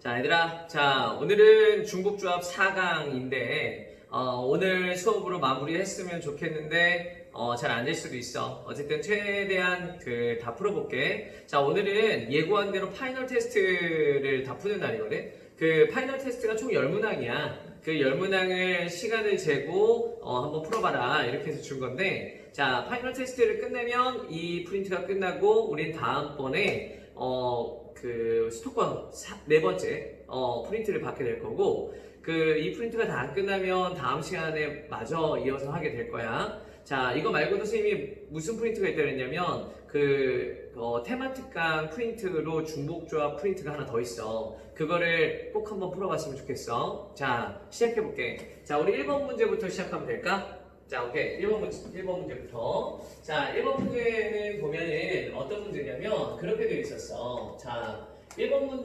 자, 얘들아. 자, 오늘은 중복조합 4강인데, 오늘 수업으로 마무리했으면 좋겠는데, 잘 안 될 수도 있어. 어쨌든 최대한 다 풀어볼게. 자, 오늘은 예고한 대로 파이널 테스트를 다 푸는 날이거든? 그 파이널 테스트가 총 10문항이야. 그 10문항을 시간을 재고, 한번 풀어봐라. 이렇게 해서 준 건데, 자, 파이널 테스트를 끝내면 이 프린트가 끝나고, 우린 다음번에, 수도권 네 번째 프린트를 받게 될 거고, 이 프린트가 다 끝나면 다음 시간에 마저 이어서 하게 될 거야. 자, 이거 말고도 선생님이 무슨 프린트가 있다 그랬냐면 테마틱강 프린트로 중복조합 프린트가 하나 더 있어. 그거를 꼭 한번 풀어봤으면 좋겠어. 자, 시작해볼게. 자, 우리 1번 문제부터 시작하면 될까? 자, 오케이. 1번 문제부터. 자, 1번 문제는 보면은 어떤 문제냐면 그렇게 되어 있었어. 자, 1번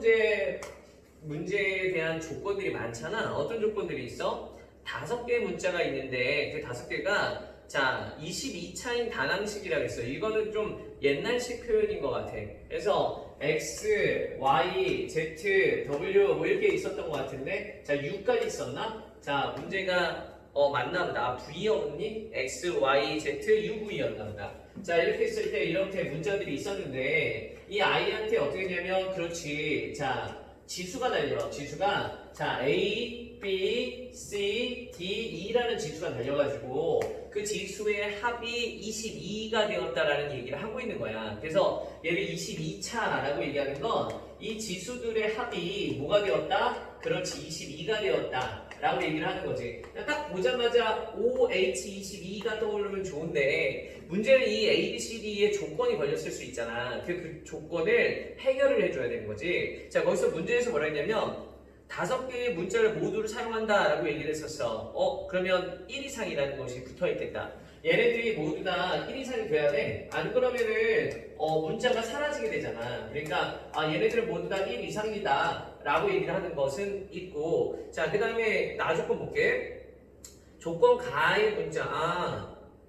문제에 대한 조건들이 많잖아. 어떤 조건들이 있어? 5개의 문자가 있는데 그 5개가 자, 22차인 단항식이라고 했어. 이거는 좀 옛날식 표현인 것 같아. 그래서 X, Y, Z, W 뭐 이렇게 있었던 것 같은데 자, U까지 있었나? 자, 문제가 맞나 보다. V였니? X, Y, Z, U, V였나 보다. 자, 이렇게 했을 때 이렇게 문자들이 있었는데 이 아이한테 어떻게 되냐면 그렇지. 자, 지수가 달려. 지수가 자, A, B, C, D, E라는 지수가 달려가지고 그 지수의 합이 22가 되었다라는 얘기를 하고 있는 거야. 그래서 얘를 22차라고 얘기하는 건 이 지수들의 합이 뭐가 되었다? 그렇지, 22가 되었다. 라고 얘기를 하는 거지. 딱 보자마자 OH22가 떠오르면 좋은데 문제는 이 ABCD의 조건이 걸렸을 수 있잖아. 그 조건을 해결을 해줘야 되는 거지. 자, 거기서 문제에서 뭐라 했냐면 5개의 문자를 모두를 사용한다 라고 얘기를 했었어. 그러면 1 이상이라는 것이 붙어있겠다. 얘네들이 모두 다 1 이상이 돼야 돼. 안 그러면은 문자가 사라지게 되잖아. 그러니까 얘네들은 모두 다 1 이상이다 라고 얘기를 하는 것은 있고, 자, 그 다음에 나 조건 볼게. 조건 가의 문자.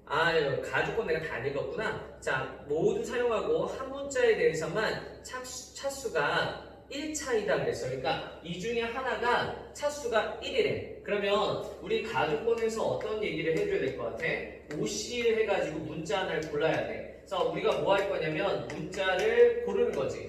가 조건 내가 다 읽었구나. 자, 모두 사용하고 한 문자에 대해서만 차수가 1차이다 그랬어. 그러니까 이 중에 하나가 차수가 1이래. 그러면 우리 가조건에서 어떤 얘기를 해줘야 될 것 같아? OC를 해가지고 문자 하나를 골라야 돼. 그래서 우리가 뭐 할 거냐면 문자를 고르는 거지.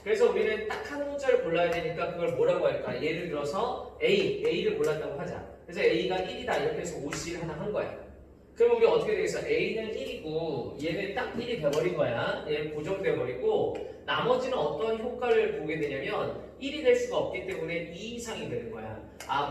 그래서 우리는 딱 한 문자를 골라야 되니까 그걸 뭐라고 할까? 예를 들어서 A를 골랐다고 하자. 그래서 A가 1이다 이렇게 해서 OC를 하나 한 거야. 그럼 우리 어떻게 되겠어? A는 1이고 얘는 딱 1이 돼버린 거야. 얘는 고정돼버리고 나머지는 어떤 효과를 보게 되냐면 1이 될 수가 없기 때문에 2 이상이 되는 거야.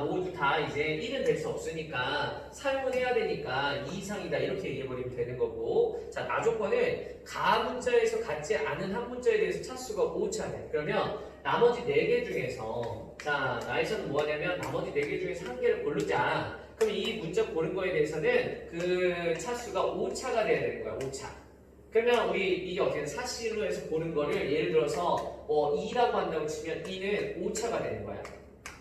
모두 다 이제 1은 될 수 없으니까 사용을 해야 되니까 2 이상이다 이렇게 얘기해버리면 되는 거고, 자, 나 조건은 가 문자에서 같지 않은 한 문자에 대해서 차수가 5차래. 그러면 나머지 4개 중에서 자, 나에서는 뭐 하냐면 나머지 4개 중에서 한 개를 고르자. 그럼 이 문자 고른 거에 대해서는 그 차수가 5차가 돼야 되는 거야. 5차. 그러면 우리 이게 어떻게 사실로 해서 고른 거를 예를 들어서 2라고 한다고 치면 2는 5차가 되는 거야.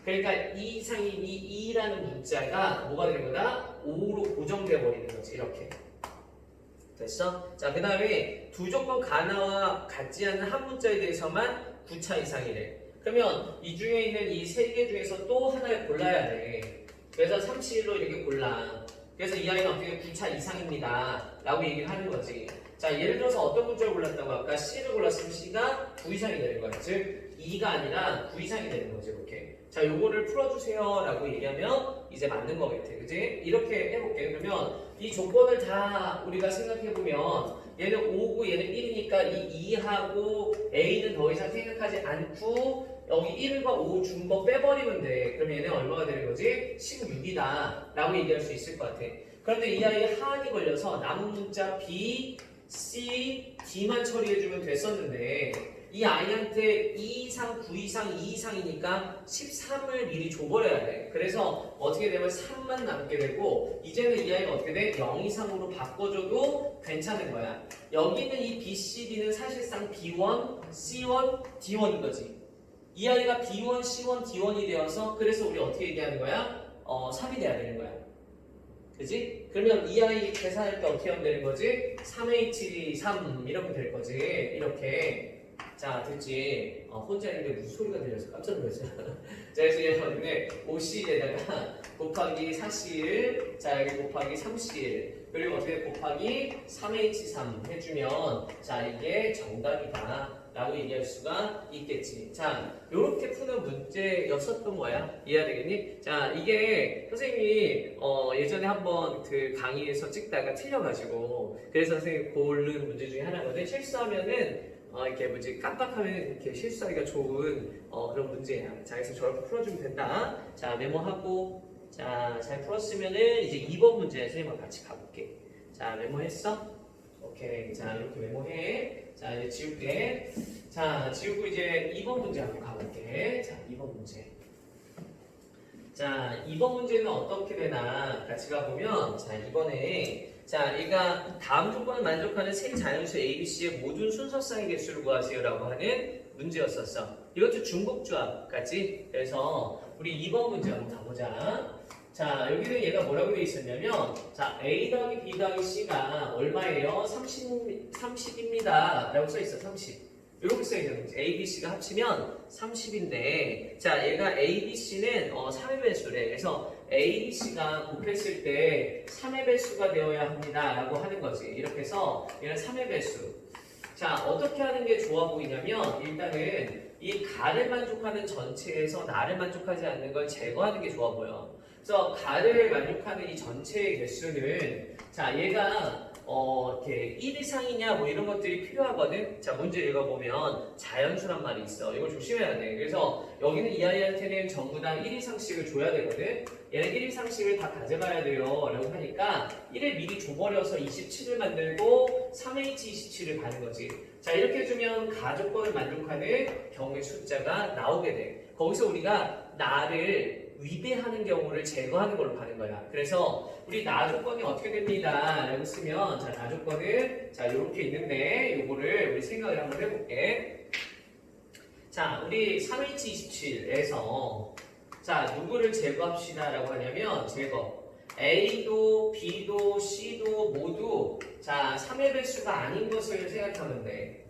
그러니까 2 이상인 이 2라는 문자가 뭐가 되는 거다? 5로 고정돼 버리는 거지. 이렇게. 됐어? 자, 그 다음에 두 조건 가나와 같지 않은 한 문자에 대해서만 9차 이상이래. 그러면 이 중에 있는 이 3개 중에서 또 하나를 골라야 돼. 그래서 3C1로 이렇게 골라. 그래서 이 아이는 어떻게 9차 이상입니다 라고 얘기를 하는 거지. 자, 예를 들어서 어떤 문자를 골랐다고 할까? C를 골랐으면 C가 9 이상이 되는 거야. 즉 2가 아니라 9 이상이 되는 거지. 이렇게. 자, 요거를 풀어주세요 라고 얘기하면 이제 맞는 거겠지. 그치? 이렇게 해볼게. 그러면 이 조건을 다 우리가 생각해보면 얘는 5고 얘는 1이니까 이 2하고 A는 더 이상 생각하지 않고 여기 1과 5 준 거 빼버리면 돼. 그럼 얘는 얼마가 되는 거지? 16이다 라고 얘기할 수 있을 것 같아. 그런데 이 아이에 하악이 걸려서 남은 문자 B, C, D만 처리해주면 됐었는데 이 아이한테 2 이상, 9 이상, 2 이상이니까 13을 미리 줘버려야 돼. 그래서 어떻게 되면 3만 남게 되고 이제는 이 아이가 어떻게 돼? 0 이상으로 바꿔줘도 괜찮은 거야. 여기 있는 이 B, C, D는 사실상 B1, C1, D1인 거지. 이 아이가 B1, C1, D1이 되어서 그래서 우리 어떻게 얘기하는 거야? 3이 돼야 되는 거야. 그지? 그러면 이 아이 계산할 때 어떻게 하면 되는 거지? 3H3 이렇게 될 거지. 이렇게. 자, 됐지? 혼자 있는데 무슨 소리가 들려서 깜짝 놀랐어요. 자, 그래서 얘는 5C에다가 곱하기 4Cl, 자, 여기 곱하기 3Cl, 그리고 어떻게 곱하기 3H3 해주면, 자, 이게 정답이다. 라고 얘기할 수가 있겠지. 자, 요렇게 푸는 문제였었던 거야. 이해가 되겠니? 자, 이게 선생님이 예전에 한번 그 강의에서 찍다가 틀려가지고, 그래서 선생님이 고른 문제 중에 하나거든. 실수하면은 이렇게 뭐지 깜빡하면 이렇게 실수하기가 좋은 그런 문제야. 자, 그래서 저렇게 풀어주면 된다. 자, 메모하고, 자, 잘 풀었으면은 이제 2번 문제 선생님과 같이 가볼게. 자, 메모했어? 오케이. 자, 이렇게 메모해. 자, 이제 지울게. 자, 지우고 이제 2번 문제 한번 가볼게. 자, 2번 문제. 자, 2번 문제는 어떻게 되나 같이 가보면, 자, 이번에 자, 얘가 다음 조건을 만족하는 세 자연수 ABC의 모든 순서쌍의 개수를 구하세요라고 하는 문제였었어. 이것도 중복조합까지. 그래서 우리 2번 문제 한번 가보자. 자, 여기는 얘가 뭐라고 되어 있었냐면, 자, A 더하기 B 더하기 C가 얼마예요? 30입니다. 라고 써있어, 30. 이렇게 써있는 거지. A, B, C가 합치면 30인데, 자, 얘가 A, B, C는 3의 배수래. 그래서 A, B, C가 곱했을 때 3의 배수가 되어야 합니다. 라고 하는 거지. 이렇게 해서 얘는 3의 배수. 자, 어떻게 하는 게 좋아 보이냐면, 일단은 이 가를 만족하는 전체에서 나를 만족하지 않는 걸 제거하는 게 좋아 보여. 그래서 가를 만족하는 이 전체의 개수는, 자, 얘가 이렇게 1 이상이냐 뭐 이런 것들이 필요하거든. 자, 문제 읽어보면 자연수란 말이 있어. 이걸 조심해야 돼. 그래서 여기는 이 아이한테는 전부 다 1 이상씩을 줘야 되거든. 얘는 1 이상씩을 다 가져가야 돼요 라고 하니까 1을 미리 줘버려서 27을 만들고 3H27을 가는 거지. 자, 이렇게 해주면 가조건을 만족하는 경우의 숫자가 나오게 돼. 거기서 우리가 나를 위배하는 경우를 제거하는 걸로 가는 거야. 그래서 우리 나 조건이 어떻게 됩니다 라고 쓰면, 자, 나 조건은 자, 요렇게 있는데 요거를 우리 생각을 한번 해볼게. 자, 우리 3H27에서 자, 누구를 제거합시다 라고 하냐면, 제거 A도 B도 C도 모두 자, 3의 배수가 아닌 것을 생각하면 돼.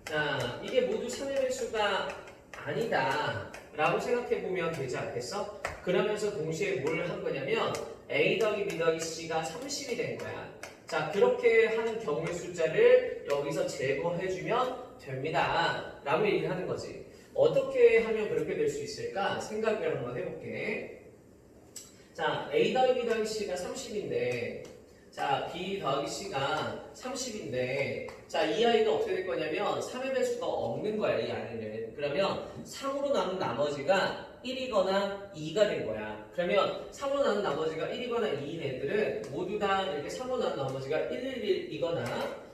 자, 이게 모두 3의 배수가 아니다 라고 생각해보면 되지 않겠어? 그러면서 동시에 뭘 한 거냐면 A 더하기 B 더하기 C가 30이 된 거야. 자, 그렇게 하는 경우의 숫자를 여기서 제거해주면 됩니다 라고 얘기를 하는 거지. 어떻게 하면 그렇게 될 수 있을까? 생각을 한번 해볼게. 자, A 더하기 B 더하기 C가 30인데, 자, B 더하기 C가 30인데, 자, 이 아이가 어떻게 될 거냐면 3의 배수가 없는 거야, 이 아이는. 그러면 3으로 남은 나머지가 1이거나 2가 된 거야. 그러면 3으로 남은 나머지가 1이거나 2인 애들은 모두 다 이렇게 3으로 남은 나머지가 111이거나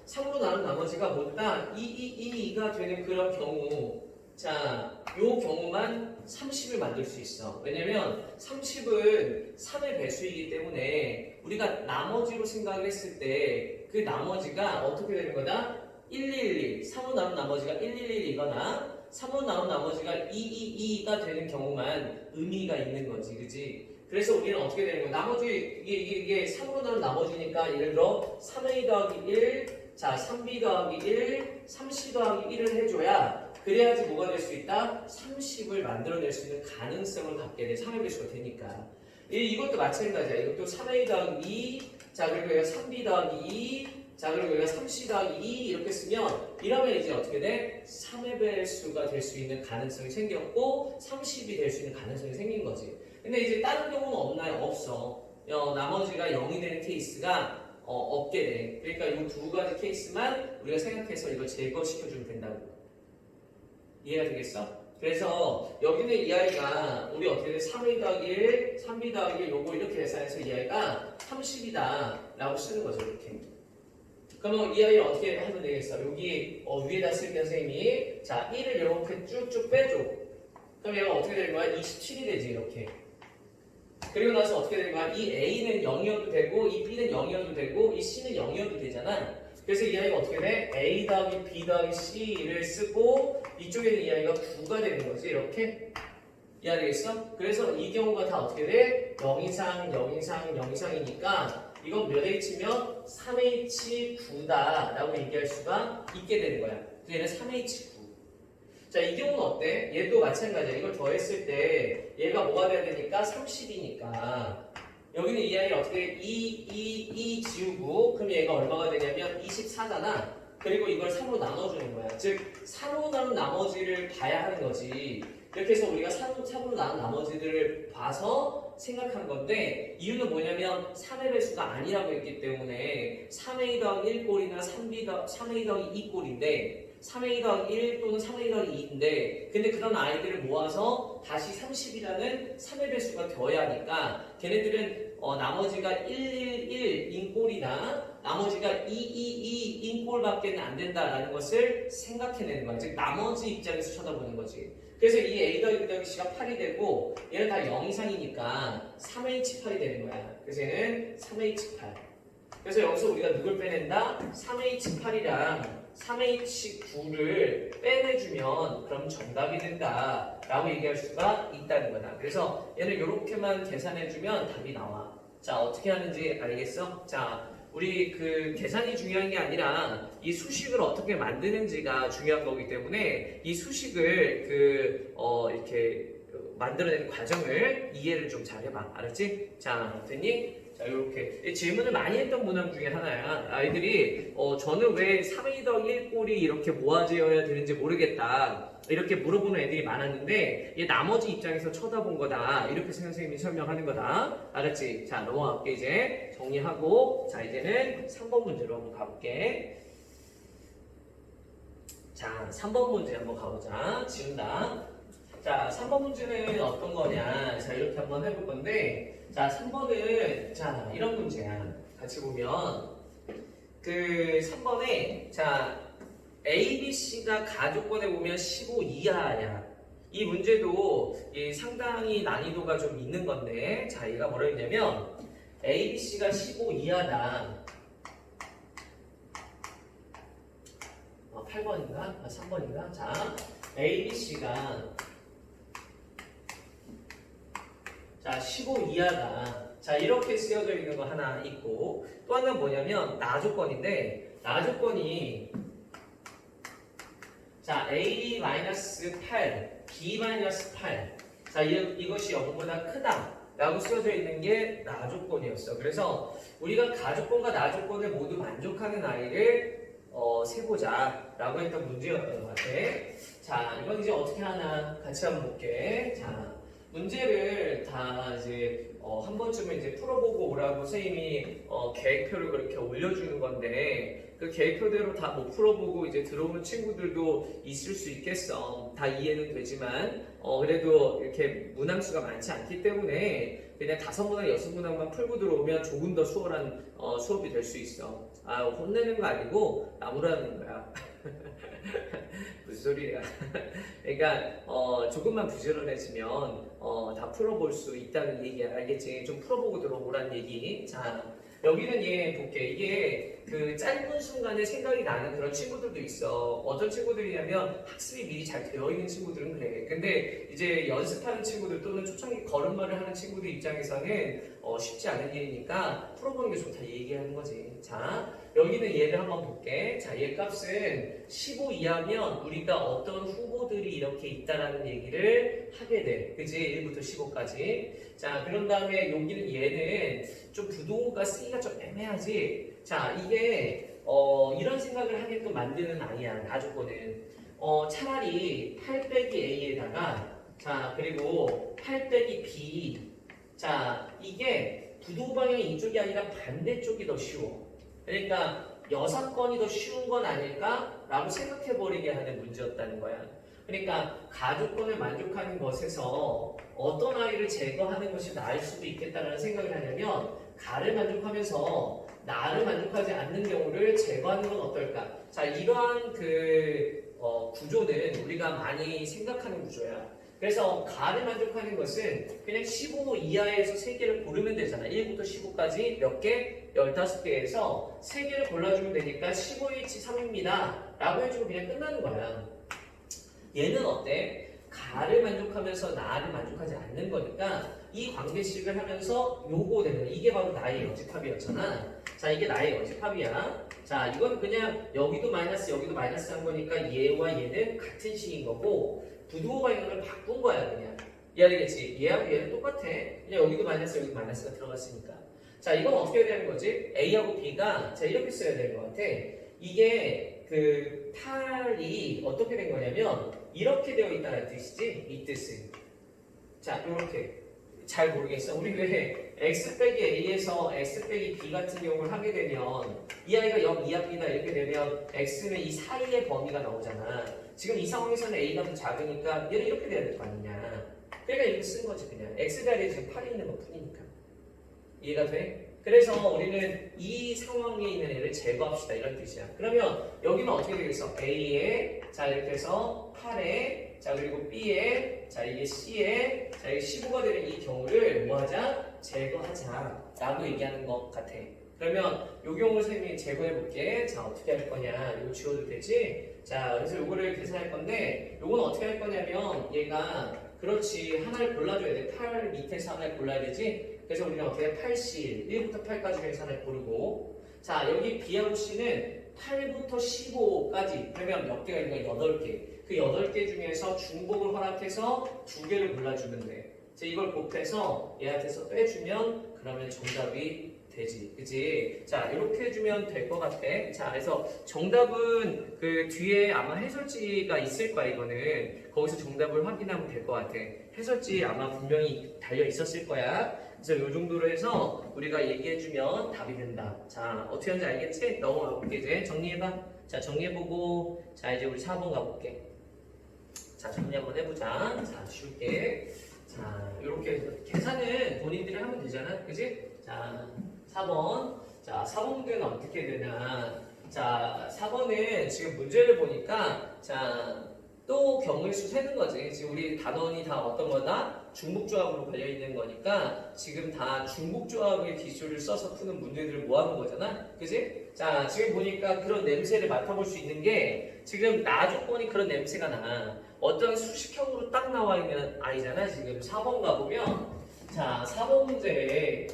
3으로 남은 나머지가 모두 다 222가 되는 그런 경우, 자, 요 경우만 30을 만들 수 있어. 왜냐면 30은 3의 배수이기 때문에 우리가 나머지로 생각을 했을 때 그 나머지가 어떻게 되는 거다? 111, 3으로 남은 나머지가 111이거나 3으로 남은 나머지가 222가 되는 경우만 의미가 있는 거지, 그지? 그래서 우리는 어떻게 되는 거야? 나머지 이게 3으로 남은 나머지니까 예를 들어 3A 더하기 1, 자, 3B 더하기 1, 3C 더하기 1을 해줘야 그래야지 뭐가 될 수 있다? 30을 만들어낼 수 있는 가능성을 갖게 돼. 3의 배수가 되니까. 이것도 마찬가지야. 이것도 3A 더하기 2, 자, 그리고 여기가 3B 더하기 2, 자, 그리고 여기가 3C 더하기 2 이렇게 쓰면 이러면 이제 어떻게 돼? 3의 배수가 될 수 있는 가능성이 생겼고 30이 될 수 있는 가능성이 생긴 거지. 근데 이제 다른 경우는 없나요? 없어. 나머지가 0이 되는 케이스가 없게 돼. 그러니까 이 두 가지 케이스만 우리가 생각해서 이걸 제거시켜주면 된다고. 이해가 되겠어? 그래서 여기는 이 아이가 우리 어떻게 돼? 3A 더하기 1, 3B 더하기 1 요거 이렇게 계산해서 이 아이가 30이다 라고 쓰는 거죠. 이렇게. 그러면 이 아이를 어떻게 하면 되겠어? 여기 위에다 쓸 때 선생님이 자 1을 이렇게 쭉쭉 빼줘. 그럼 얘가 어떻게 되는 거야? 27이 되지 이렇게. 그리고 나서 어떻게 되는 거야? 이 A는 0이어도 되고 이 B는 0이어도 되고 이 C는 0이어도 되잖아. 그래서 이 아이가 어떻게 돼? A 더하기 B 더하기 C를 쓰고 이쪽에는 이 아이가 9가 되는 거지 이렇게. 이해되겠어? 그래서 이 경우가 다 어떻게 돼? 0 이상, 0 이상, 0 이상이니까 이건 몇 H면 3H9다 라고 얘기할 수가 있게 되는 거야. 그래서 얘는 3H9. 자, 이 경우는 어때? 얘도 마찬가지야. 이걸 더했을 때 얘가 뭐가 돼야 되니까 30이니까 여기는 이 아이를 어떻게 2 지우고 그럼 얘가 얼마가 되냐면 24잖아. 그리고 이걸 3으로 나눠주는 거야. 즉 3으로 나눈 나머지를 봐야 하는 거지. 이렇게 해서 우리가 3으로 나눈 나머지들을 봐서 생각한 건데 이유는 뭐냐면 3의 배수가 아니라고 했기 때문에 3a 더하기 1꼴이나 3a 더하기 2꼴인데 3a 더하기 1 또는 3a 더하기 2인데 근데 그런 아이들을 모아서 다시 30이라는 3의 배수가 되어야 하니까 걔네들은 나머지가 111인 꼴이나 나머지가 222인 꼴밖에 안 된다라는 것을 생각해내는 거야. 즉 나머지 입장에서 쳐다보는 거지. 그래서 이 a 더하기 b 더하기 c가 8이 되고 얘는 다 0 이상이니까 3h8이 되는 거야. 그래서 얘는 3h8. 그래서 여기서 우리가 누굴 빼낸다? 3h8이랑 3h9를 빼내주면 그럼 정답이 된다 라고 얘기할 수가 있다는 거다. 그래서 얘를 이렇게만 계산해주면 답이 나와. 자, 어떻게 하는지 알겠어? 자, 우리 그 계산이 중요한 게 아니라 이 수식을 어떻게 만드는지가 중요한 거기 때문에 이 수식을 이렇게 만들어내는 과정을 이해를 좀 잘 해봐. 알았지? 자, 됐니? 자, 이렇게 질문을 많이 했던 문항 중에 하나야. 아이들이 저는 왜 3a 더하기 1꼴이 이렇게 모아져야 되는지 모르겠다 이렇게 물어보는 애들이 많았는데 얘 나머지 입장에서 쳐다본 거다 이렇게 선생님이 설명하는 거다. 알았지? 자, 넘어갈게. 이제 정리하고 자, 이제는 3번 문제로 한번 가볼게. 자, 3번 문제 한번 가보자. 지운다. 자, 3번 문제는 어떤 거냐. 자, 이렇게 한번 해볼 건데 자, 3번은 자, 이런 문제야. 같이 보면 그 3번에 자, A, B, C가 가족권에 보면 15 이하야. 이 문제도 상당히 난이도가 좀 있는 건데 자, 얘가 뭐라 했냐면 A, B, C가 15 이하다. 8번인가? 3번인가? 자, A, B, C가 자, 15 이하다. 자, 이렇게 쓰여져 있는 거 하나 있고 또 하나는 뭐냐면 나조건인데 나조건이 자, A-8, B-8 자, 이것이 0보다 크다 라고 쓰여져 있는 게 나조건이었어. 그래서 우리가 가조건과 나조건을 모두 만족하는 아이를 세보자 라고 했던 문제였던 것 같아. 자, 이건 이제 어떻게 하나 같이 한번 볼게. 자, 문제를 다 이제 한 번쯤은 이제 풀어보고 오라고 선생님이 계획표를 그렇게 올려주는 건데 그 계획표대로 다 못 풀어보고 이제 들어오는 친구들도 있을 수 있겠어. 다 이해는 되지만 그래도 이렇게 문항수가 많지 않기 때문에 그냥 5문항, 6문항만 풀고 들어오면 조금 더 수월한 수업이 될 수 있어. 아, 혼내는 거 아니고 나무라는 거야. 무슨 소리야. 그러니까 조금만 부지런해지면 다 풀어볼 수 있다는 얘기야. 알겠지? 좀 풀어보고 들어오라는 얘기. 자, 여기는 얘 볼게. 이게 그 짧은 순간에 생각이 나는 그런 친구들도 있어. 어떤 친구들이냐면 학습이 미리 잘 되어 있는 친구들은 그래. 근데 이제 연습하는 친구들 또는 초창기 걸음마를 하는 친구들 입장에서는 쉽지 않은 일이니까 풀어보는 게 좋다 얘기하는 거지. 자, 여기는 얘를 한번 볼게. 자, 얘 값은 15 이하면 우리가 어떤 후보들이 이렇게 있다라는 얘기를 하게 돼. 그지? 1부터 15까지. 자, 그런 다음에 여기는 얘는 좀 부동호가 쓰기가 좀 애매하지. 자, 이게 이런 생각을 하게끔 만드는 아이야. 나조건은 차라리 8 빼기 A에다가 자, 그리고 8 빼기 B. 자, 이게 부도 방향이 이쪽이 아니라 반대쪽이 더 쉬워. 그러니까 여사건이 더 쉬운 건 아닐까라고 생각해버리게 하는 문제였다는 거야. 그러니까 가족권을 만족하는 것에서 어떤 아이를 제거하는 것이 나을 수도 있겠다라는 생각을 하려면 가를 만족하면서 나를 만족하지 않는 경우를 제거하는 건 어떨까? 자, 이러한 구조는 우리가 많이 생각하는 구조야. 그래서 가를 만족하는 것은 그냥 15 이하에서 3개를 고르면 되잖아. 1부터 15까지 몇 개? 15개에서 3개를 골라주면 되니까 15H3입니다 라고 해주고 그냥 끝나는 거야. 얘는 어때? 가를 만족하면서 나를 만족하지 않는 거니까 이 관계식을 하면서 요거 되는 이게 바로 나의 여집합이었잖아. 자, 이게 나의 여집합이야. 자, 이건 그냥 여기도 마이너스 한 거니까 얘와 얘는 같은 식인 거고 부두호 방향을 바꾼 거야 그냥. 이해하겠지? 얘하고 얘는 똑같아. 그냥 여기도 마이너스가 들어갔으니까. 자, 이건 어떻게 해야 되는 거지? A하고 B가 자 이렇게 써야 되는 것 같아. 이게 그 팔이 어떻게 된 거냐면 이렇게 되어 있다는 뜻이지? 이 뜻은. 자, 이렇게. 잘 모르겠어. 우리 왜 x 빼기 a에서 x 빼기 b 같은 경우를 하게 되면 이 아이가 0 이하입니다 이렇게 되면 x는 이 사이의 범위가 나오잖아. 지금 이 상황에서는 a가 더 작으니까 얘는 이렇게 돼야 될 거 아니냐. 그러니까 이렇게 쓴 거지 그냥. x 자리에 지금 8이 있는 것 뿐이니까. 이해가 돼? 그래서 우리는 이 상황에 있는 애를 제거합시다 이런 뜻이야. 그러면 여기는 어떻게 되겠어? a에 자 이렇게 해서 8에 자 그리고 b에 자 이게 c에 자 이게 15가 되는 이 경우를 뭐하자? 제거하자 라고 얘기하는 것 같아. 그러면 요 경우를 선생님이 제거해 볼게. 자 어떻게 할 거냐? 이거 지워도 되지? 자 그래서 요거를 계산할 건데 요거는 어떻게 할 거냐면 얘가 그렇지 하나를 골라줘야 돼. 8 밑에서 하나를 골라야 되지? 그래서 우리는 어떻게 해? 8C 1부터 8까지 중에서 하나를 고르고 자 여기 B하고 C는 8부터 15까지 그러면 몇 개가 있는 거야? 8개. 그 8개 중에서 중복을 허락해서 2개를 골라주면 돼. 이걸 곱해서 얘한테서 빼주면 그러면 정답이 되지. 그치? 자, 이렇게 해주면 될 것 같아. 자, 그래서 정답은 그 뒤에 아마 해설지가 있을 거야, 이거는. 거기서 정답을 확인하면 될 것 같아. 해설지 아마 분명히 달려 있었을 거야. 그래서 이 정도로 해서 우리가 얘기해주면 답이 된다. 자, 어떻게 하는지 알겠지? 넘어가 볼게, 이제. 정리해봐. 자, 정리해보고. 자, 이제 우리 4번 가볼게. 자, 정리 한번 해보자. 자, 줄게. 자, 이렇게 계산은 본인들이 하면 되잖아. 그지? 자, 4번. 자, 4번 문제는 어떻게 되냐. 자, 4번은 지금 문제를 보니까, 자, 또 경우의 수 세는 거지. 지금 우리 단원이 다 어떤 거다? 중복조합으로 걸려있는 거니까, 지금 다 중복조합의 기술을 써서 푸는 문제들을 모아놓은 거잖아. 그지? 자, 지금 보니까 그런 냄새를 맡아볼 수 있는 게, 지금 나 조건이 그런 냄새가 나. 어떤 수식형으로 딱 나와 있는 아이잖아. 지금 4번 가보면, 자, 4번 문제에,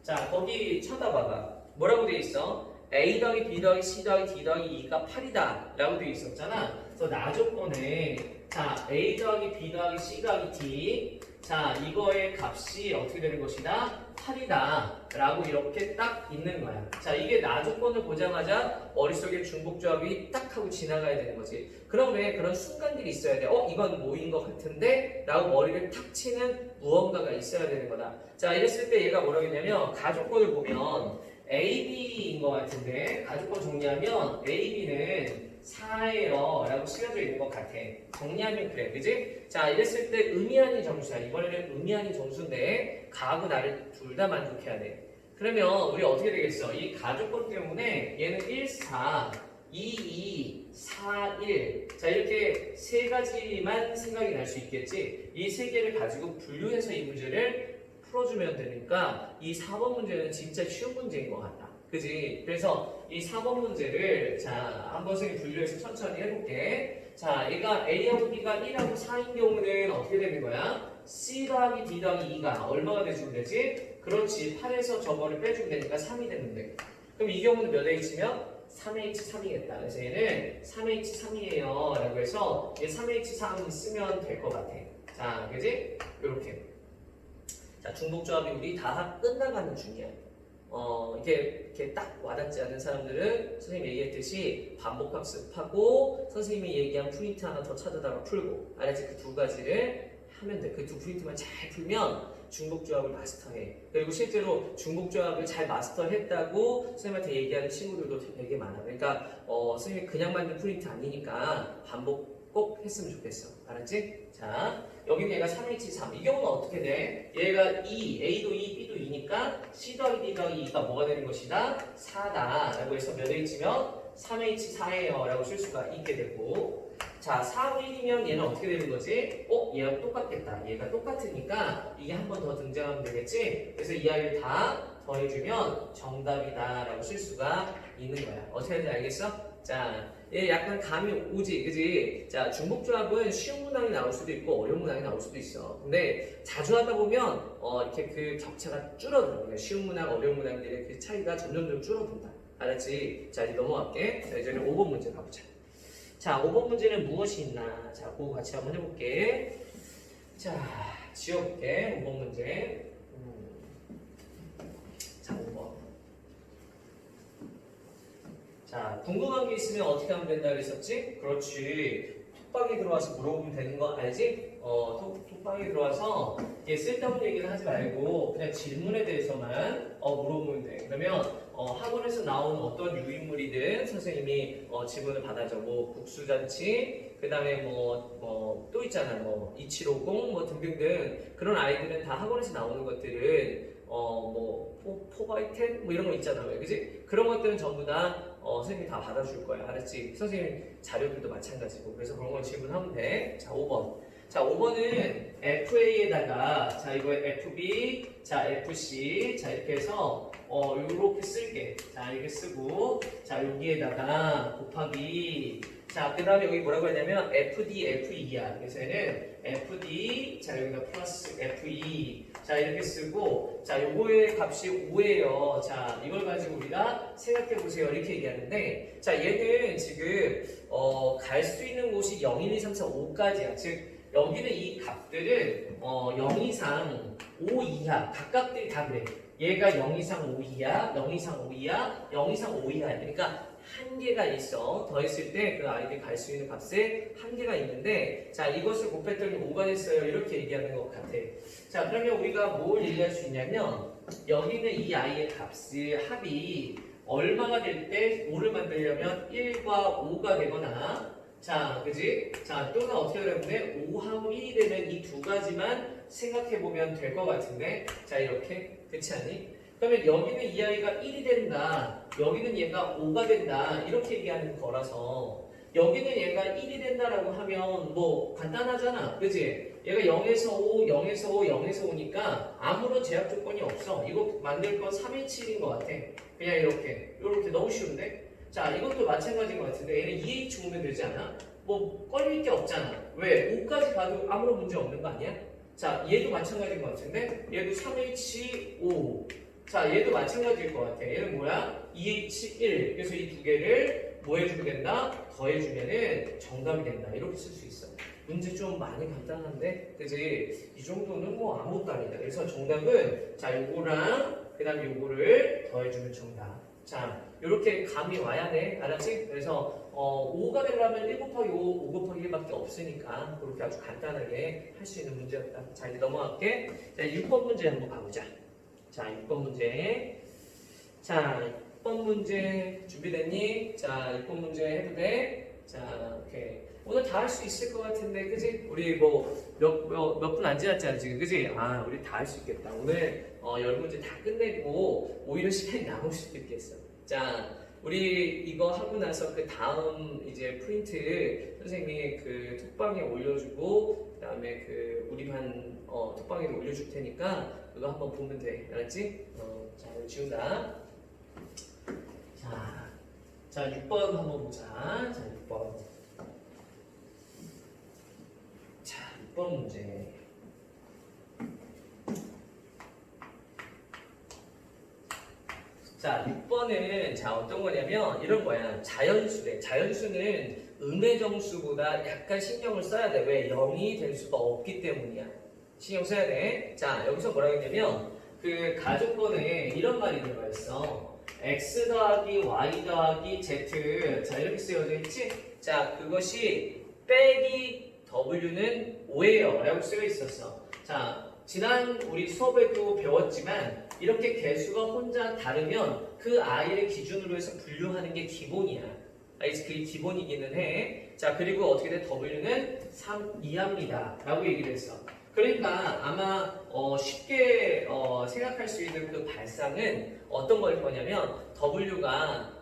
자, 거기 쳐다봐봐. 뭐라고 돼 있어? A 더하기 B 더하기 C 더하기 D 더하기 2가 8이다 라고 돼 있었잖아. 그래서 나 조건에 자 A 더하기 B 더하기 C 더하기 D 자 이거의 값이 어떻게 되는 것이다? 8이다 라고 이렇게 딱 있는 거야. 자 이게 나 조건을 보자마자 머릿속에 중복조합이 딱 하고 지나가야 되는 거지. 그럼 왜 그런 순간들이 있어야 돼? 이건 뭐인 것 같은데? 라고 머리를 탁 치는 무언가가 있어야 되는 거다. 자 이랬을 때 얘가 뭐라고 했냐면 가조건을 보면 AB인 것 같은데 가조건 정리하면 AB는 4예요 라고 쓰여져 있는 것 같아. 정리하면 그래 그지? 자 이랬을 때 의미 아닌 점수야. 이번에는 의미 아닌 점수인데 가하고 나를 둘 다 만족해야 돼. 그러면 우리 어떻게 되겠어? 이 가조건 때문에 얘는 1, 4 2, 4, 1 자 이렇게 세 가지만 생각이 날 수 있겠지. 이 세 개를 가지고 분류해서 이 문제를 풀어주면 되니까 이 4번 문제는 진짜 쉬운 문제인 것 같다. 그지? 그래서 이 4번 문제를 자 한번 선생님 분류해서 천천히 해볼게. 자 얘가 A하고 B가 1하고 4인 경우는 어떻게 되는 거야? C 더하기 D 더하기 2가 얼마가 돼주면 되지? 그렇지 8에서 저거를 빼주면 되니까 3이 되는데 그럼 이 경우는 몇 H면? 3H3이겠다. 그래서 얘는 3H3이에요 라고 해서 얘 3H3 쓰면 될 것 같아. 자 그지? 요렇게 자, 중복조합이 우리 다 끝나가는 중이야. 이렇게 딱 와닿지 않는 사람들은 선생님이 얘기했듯이 반복 학습하고 선생님이 얘기한 프린트 하나 더 찾아다가 풀고 알았지? 그 두 가지를 하면 돼. 그 두 프린트만 잘 풀면 중복조합을 마스터해. 그리고 실제로 중복조합을 잘 마스터했다고 선생님한테 얘기하는 친구들도 되게 많아. 그러니까 선생님이 그냥 만든 프린트 아니니까 반복 꼭 했으면 좋겠어. 알았지? 자, 여기는 얘가 3H3. 이 경우는 어떻게 돼? 얘가 2, A도 2, B도 2니까 C 더하기 D 더하기 2가 뭐가 되는 것이다? 4다. 라고 해서 몇 H면 3H4예요. 라고 쓸 수가 있게 되고 자, 4, 1이면 얘는 어떻게 되는 거지? 얘가 똑같겠다. 얘가 똑같으니까 이게 한 번 더 등장하면 되겠지? 그래서 이 아이를 다 더해주면 정답이다. 라고 쓸 수가 있는 거야. 어떻게 하는지 알겠어? 자, 얘 약간 감이 오지, 그지? 자, 중복조합은 쉬운 문항이 나올 수도 있고 어려운 문항이 나올 수도 있어. 근데 자주 하다 보면 이렇게 그 격차가 줄어들어. 그러니까 쉬운 문항, 어려운 문항들의 그 차이가 점점 줄어든다. 알았지? 자, 이제 넘어갈게. 자, 이제는 5번 문제 가보자. 자, 5번 문제는 무엇이 있나? 자, 그거 같이 한번 해볼게. 자, 지워볼게. 5번 문제. 자, 5번. 자, 궁금한 게 있으면 어떻게 하면 된다 그랬었지? 그렇지. 톡방에 들어와서 물어보면 되는 거 알지? 톡방에 들어와서 이게 쓸데없는 얘기는 하지 말고 그냥 질문에 대해서만 물어보면 돼. 그러면 학원에서 나온 어떤 유인물이든 선생님이 질문을 받아줘. 뭐 국수잔치, 그 다음에 또 있잖아. 뭐 2750, 뭐 등등등. 그런 아이들은 다 학원에서 나오는 것들은 포바이텐 뭐 이런 거 있잖아. 왜 그지? 그런 것들은 전부 다 선생님이 다 받아줄 거야. 알았지? 선생님 자료들도 마찬가지고. 그래서 그런 걸 질문하면 돼. 자, 5번. 자, 5번은 FA에다가 자, 이거에 FB, 자, FC, 자, 이렇게 해서 요렇게 쓸게. 자, 이렇게 쓰고, 자, 여기에다가 곱하기, 자, 그 다음에 여기 뭐라고 하냐면 FD, FE야. 그래서 얘는 FD, 자, 여기다 플러스 FE. 자, 이렇게 쓰고, 자, 요거의 값이 5예요. 자, 이걸 가지고 우리가 생각해 보세요. 이렇게 얘기하는데, 자, 얘는 지금 갈 수 있는 곳이 0, 1, 2, 3, 4, 5까지야. 즉, 여기는 이 값들은 0 이상 5 이하 각각들이 다 그래. 얘가 0 이상 5 이하, 0 이상 5 이하, 0 이상 5 이하. 그러니까 한계가 있어. 더했을 때 그 아이들이 갈 수 있는 값에 한계가 있는데, 자, 이것을 곱했더니 5가 됐어요. 이렇게 얘기하는 것 같아. 자, 그러면 우리가 뭘 얘기할 수 있냐면, 여기는 이 아이의 값의 합이 얼마가 될 때 5를 만들려면 1과 5가 되거나, 자, 그지? 자, 또는 어떻게 되는데 5하고 1이 되면 이 두 가지만 생각해 보면 될 것 같은데, 자, 이렇게. 그렇지 않니? 그러면 여기는 이 아이가 1이 된다, 여기는 얘가 5가 된다, 이렇게 얘기하는 거라서 여기는 얘가 1이 된다라고 하면 뭐 간단하잖아, 그지? 얘가 0에서 5, 0에서 5, 0에서 5니까 아무런 제약 조건이 없어. 이거 만들 건 3H7인 것 같아. 그냥 이렇게 너무 쉬운데? 자, 이것도 마찬가지인 것 같은데 얘는 2H 오면 되지 않아? 뭐 걸릴 게 없잖아. 왜? 5까지 가도 아무런 문제 없는 거 아니야? 자, 얘도 마찬가지인 것 같은데 얘도 3H5. 자, 얘도 마찬가지일 것 같아. 얘는 뭐야? 2H1. 그래서 이 두 개를 뭐 해주면 된다? 더해주면은 정답이 된다. 이렇게 쓸 수 있어. 문제 좀 많이 간단한데, 그지? 이 정도는 뭐 아무것도 아니다. 그래서 정답은 자, 요거랑 그 다음에 요거를 더해주면 정답. 자, 요렇게 감이 와야 돼. 알았지? 그래서 5가 되려면 1 곱하기 5, 5 곱하기 1밖에 없으니까 그렇게 아주 간단하게 할 수 있는 문제였다. 자, 이제 넘어갈게. 자, 6번 문제 한번 가보자. 자, 6번 문제. 자, 6번 문제 준비됐니? 자, 6번 문제 해도 돼? 자, 오케이. 오늘 다 할 수 있을 것 같은데, 그지? 우리 뭐 몇 분 안 지났잖아, 지금, 그지? 아, 우리 다 할 수 있겠다. 오늘 10문제 다 끝내고 오히려 시간이 남을 수도 있겠어. 자, 우리 이거 하고 나서 그 다음 이제 프린트 선생님이 그 톡방에 올려주고, 그 다음에 그 우리 반 톡방에 올려줄 테니까 그거 한번 보면 돼. 알았지? 자, 이거 지운다. 자, 6번 한번 보자. 자, 6번. 자, 6번 문제. 자, 6번은 자, 어떤 거냐면 이런 거야. 자연수래. 자연수는 음의 정수보다 약간 신경을 써야 돼. 왜? 0이 될 수가 없기 때문이야. 신경 써야 돼. 자, 여기서 뭐라고 했냐면 그 가족권에 이런 말이 들어가 있어. x 더하기 y 더하기 z. 자, 이렇게 쓰여져 있지? 자, 그것이 빼기 w는 5예요 라고 쓰여 있었어. 자, 지난 우리 수업에도 배웠지만 이렇게 개수가 혼자 다르면 그 아이를 기준으로 해서 분류하는 게 기본이야. 알지? 그게 기본이기는 해. 자, 그리고 어떻게 돼? w는 3 이하입니다 라고 얘기를 했어. 그러니까 아마 쉽게 생각할 수 있는 그 발상은 어떤 거일 거냐면 w가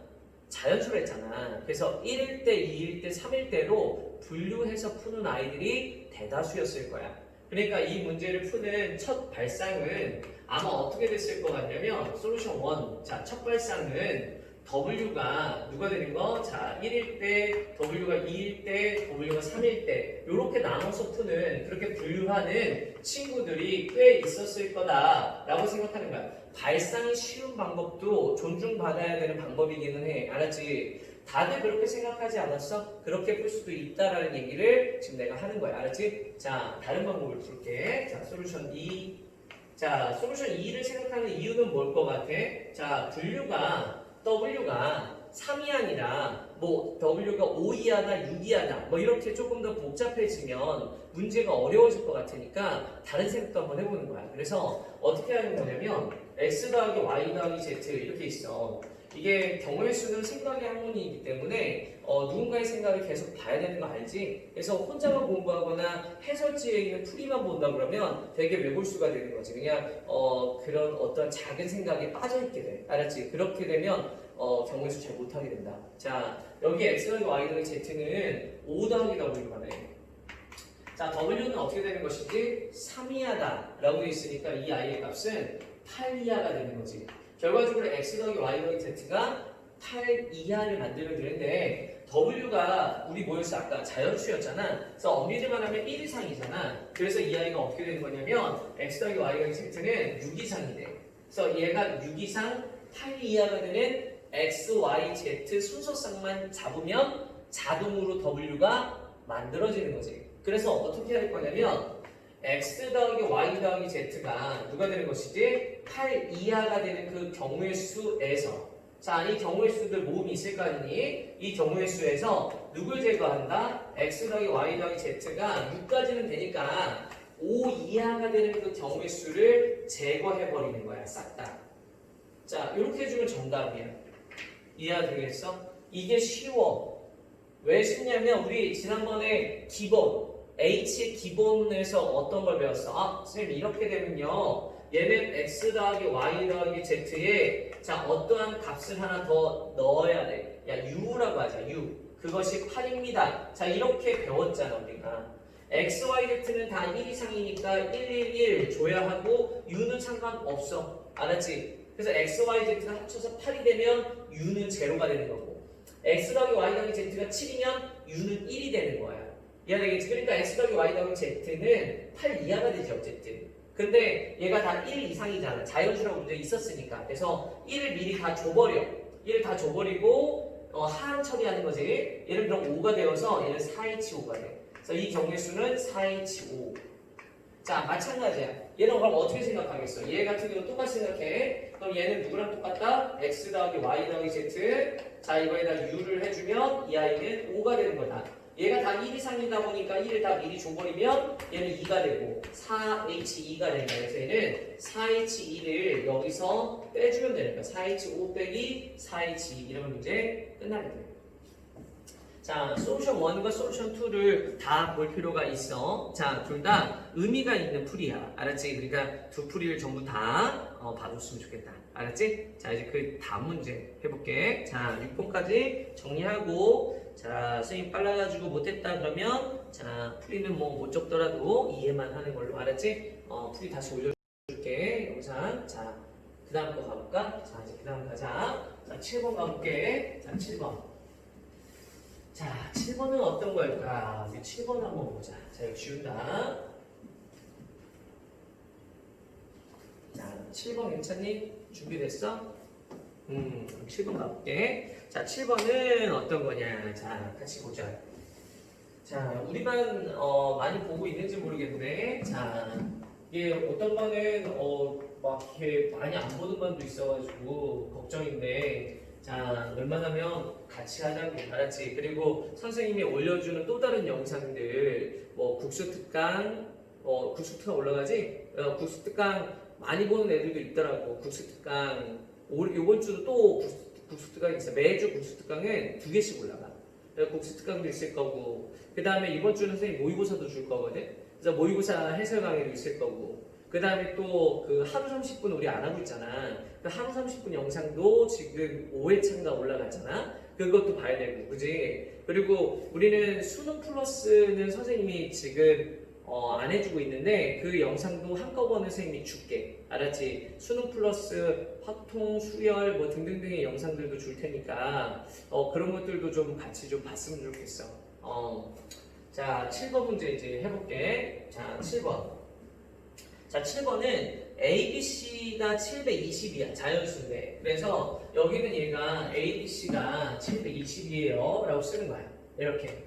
자연수로 했잖아. 그래서 1일 때, 2일 때, 3일 때로 분류해서 푸는 아이들이 대다수였을 거야. 그러니까 이 문제를 푸는 첫 발상은 아마 어떻게 됐을 것 같냐면 솔루션 1. 자, 첫 발상은 W가 누가 되는 거? 자, 1일 때, W가 2일 때, W가 3일 때 이렇게 나눠서 푸는 그렇게 분류하는 친구들이 꽤 있었을 거다라고 생각하는 거야. 발상이 쉬운 방법도 존중받아야 되는 방법이기는 해. 알았지? 다들 그렇게 생각하지 않았어? 그렇게 풀 수도 있다라는 얘기를 지금 내가 하는 거야. 알았지? 자, 다른 방법을 풀게. 자, 솔루션 2. 자, 솔루션 2를 생각하는 이유는 뭘 것 같아? 자, W가 3이 아니라 뭐 W가 5이하다 6이하다 뭐 이렇게 조금 더 복잡해지면 문제가 어려워질 것 같으니까 다른 생각도 한번 해보는 거야. 그래서 어떻게 하는 거냐면 X 더하기 Y 더하기 Z 이렇게 있어. 이게 경우의 수는 생각의 학문이기 때문에 누군가의 생각을 계속 봐야 되는 거 알지? 그래서 혼자만 공부하거나 해설지에 있는 풀이만 본다 그러면 되게 외골수가 되는 거지. 그냥 그런 어떤 작은 생각에 빠져있게 돼. 알았지? 그렇게 되면 경우의 수 잘 못하게 된다. 자, 여기 X 더하기 Y 더하기 Z는 5 더하기 W가 돼. 자, W는 어떻게 되는 것이지? 3이하다 라고 되어 있으니까 이 I의 값은 8 이하가 되는 거지. 결과적으로 X 더하기 Y 더하기 Z가 8 이하를 만들면 되는데 W가 우리 뭐였어? 아까 자연수였잖아. 그래서 엄밀히만 하면 1 이상이잖아. 그래서 이 아이가 어떻게 되는 거냐면 X 더하기 Y 더하기 Z는 6 이상이 돼. 그래서 얘가 6 이상 8 이하가 되는 X, Y, Z 순서쌍만 잡으면 자동으로 W가 만들어지는 거지. 그래서 어떻게 할 거냐면 X 더하기 Y 더하기 Z가 누가 되는 것이지? 8 이하가 되는 그 경우의 수에서 자, 이 경우의 수들 모음이 있을 거 아니니? 이 경우의 수에서 누굴 제거한다? X 더하기 Y 더하기 Z가 6까지는 되니까 5 이하가 되는 그 경우의 수를 제거해버리는 거야, 싹 다. 자, 이렇게 해주면 정답이야. 이해가 되겠어? 이게 쉬워. 왜 쉽냐면 우리 지난번에 기본 H의 기본에서 어떤 걸 배웠어? 아, 선생님 이렇게 되면요 얘는 X 더하기 Y 더하기 Z에 자 어떠한 값을 하나 더 넣어야 돼. 야 U라고 하자. U. 그것이 8입니다. 자 이렇게 배웠잖아 우리가. X, Y, Z는 다 1 이상이니까 111 줘야 하고 U는 상관없어. 알았지? 그래서 X, Y, Z가 합쳐서 8이 되면 U는 제로가 되는 거고 X 더하기 Y 더하기 Z가 7이면 U는 1이 되는 거야. 이해되겠지? 그러니까 X 더하기 Y 더하기 Z는 8 이하가 되지 어쨌든. 근데 얘가 다 1 이상이잖아. 자연수라고 문제 있었으니까. 그래서 1을 미리 다 줘버려. 1을 다 줘버리고 하한 처리하는 거지. 예를 들어 5가 되어서 얘는 4H5가 돼. 그래서 이 경우의 수는 4H5. 자 마찬가지야. 얘는 그럼 어떻게 생각하겠어? 얘 같은 경우 똑같이 생각해. 그럼 얘는 누구랑 똑같다? X 더하기 Y 더하기 Z. 자 이거에다 U를 해주면 이 아이는 5가 되는 거다. 얘가 다 1 이상이다 보니까 1을 다 미리 줘버리면 얘는 2가 되고 4H2가 되는 거야. 그래서 얘는 4H2를 여기서 빼주면 되는 거야. 4H5 빼기 4H2 이러면 문제 끝나게 돼. 자, 솔루션 1과 솔루션 2를 다 볼 필요가 있어. 자, 둘 다 의미가 있는 풀이야. 알았지? 그러니까 두 풀이를 전부 다 봐줬으면 좋겠다. 알았지? 자, 이제 그 다음 문제 해볼게. 자, 6번까지 정리하고 자, 선생님 빨라가지고 못했다 그러면 자, 풀이는 뭐 못 적더라도 이해만 하는 걸로. 알았지? 풀이 다시 올려줄게. 영상. 자, 그 다음 거 가볼까? 자, 이제 그 다음 가자. 자, 7번 가볼게. 자, 7번. 자, 7번은 어떤 걸까? 우리 7번 한번 보자. 자, 이거 지운다. 자, 7번 괜찮니? 준비됐어? 7번 가볼게. 자, 7번은 어떤 거냐? 자, 같이 보자. 자, 우리 반 많이 보고 있는지 모르겠는데, 자, 이게 어떤 반은 막 이렇게 많이 안 보는 반도 있어가지고 걱정인데, 자, 웬만하면 같이 하자고. 알았지? 그리고 선생님이 올려주는 또 다른 영상들, 뭐 국수 특강, 국수 특강 올라가지? 국수 특강 많이 보는 애들도 있더라고. 국수 특강. 이번 주도 또 국수 특강이 있어. 매주 국수 특강은 2개씩 올라가. 국수 특강도 있을 거고. 그 다음에 이번 주는 선생님 모의고사도 줄 거거든. 그래서 모의고사 해설 강의도 있을 거고. 그 다음에 또 그 하루 30분 우리 안 하고 있잖아. 그 하루 30분 영상도 지금 5회차인가 올라갔잖아. 그것도 봐야 되고, 그지? 그리고 우리는 수능 플러스는 선생님이 지금 안 해주고 있는데 그 영상도 한꺼번에 선생님이 줄게. 알았지? 수능 플러스 확통, 수열 뭐 등등등의 영상들도 줄 테니까 그런 것들도 좀 같이 좀 봤으면 좋겠어. 자, 7번 문제 이제 해볼게. 자, 7번. 자, 7번은 ABC가 720이야. 자연수인데. 그래서 여기는 얘가 ABC가 720이에요. 라고 쓰는 거야. 이렇게.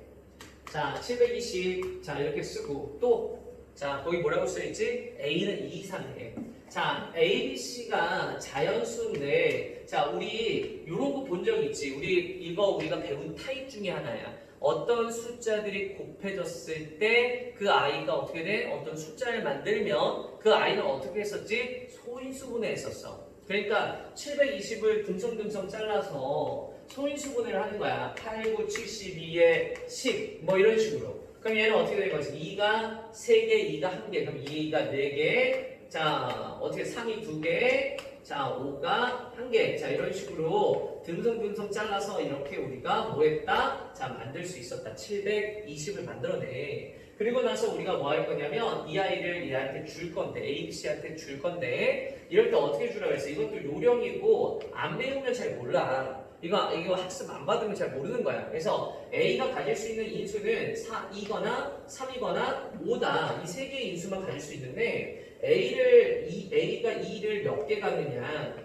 자, 720. 자, 이렇게 쓰고 또 자, 거기 뭐라고 써있지? A는 2 이상이래. 자, ABC가 자연수인데 자, 우리 이런 거 본 적 있지? 우리가 배운 타입 중에 하나야. 어떤 숫자들이 곱해졌을 때 그 아이가 어떻게 돼? 어떤 숫자를 만들면 그 아이는 어떻게 했었지? 소인수분해 했었어. 그러니까 720을 듬성듬성 잘라서 소인수분해를 하는 거야. 8, 9, 72에 10 뭐 이런 식으로. 그럼 얘는 어떻게 되는 거지? 2가 3개, 2가 1개, 그럼 2가 4개, 자 어떻게 3이 2개, 자 5가 1개, 자 이런 식으로 듬성듬성 잘라서 이렇게 우리가 뭐 했다? 자 만들 수 있었다. 720을 만들어내. 그리고 나서 우리가 뭐 할 거냐면 이 아이를 얘한테 줄 건데 ABC한테 줄 건데 이럴 때 어떻게 주라고 했어? 이것도 요령이고 안 배우면 잘 몰라. 이거 학습 안 받으면 잘 모르는 거야. 그래서 A가 가질 수 있는 인수는 2거나 3이거나 5다. 이 세 개의 인수만 가질 수 있는데 A가 2를 몇 개 갖느냐,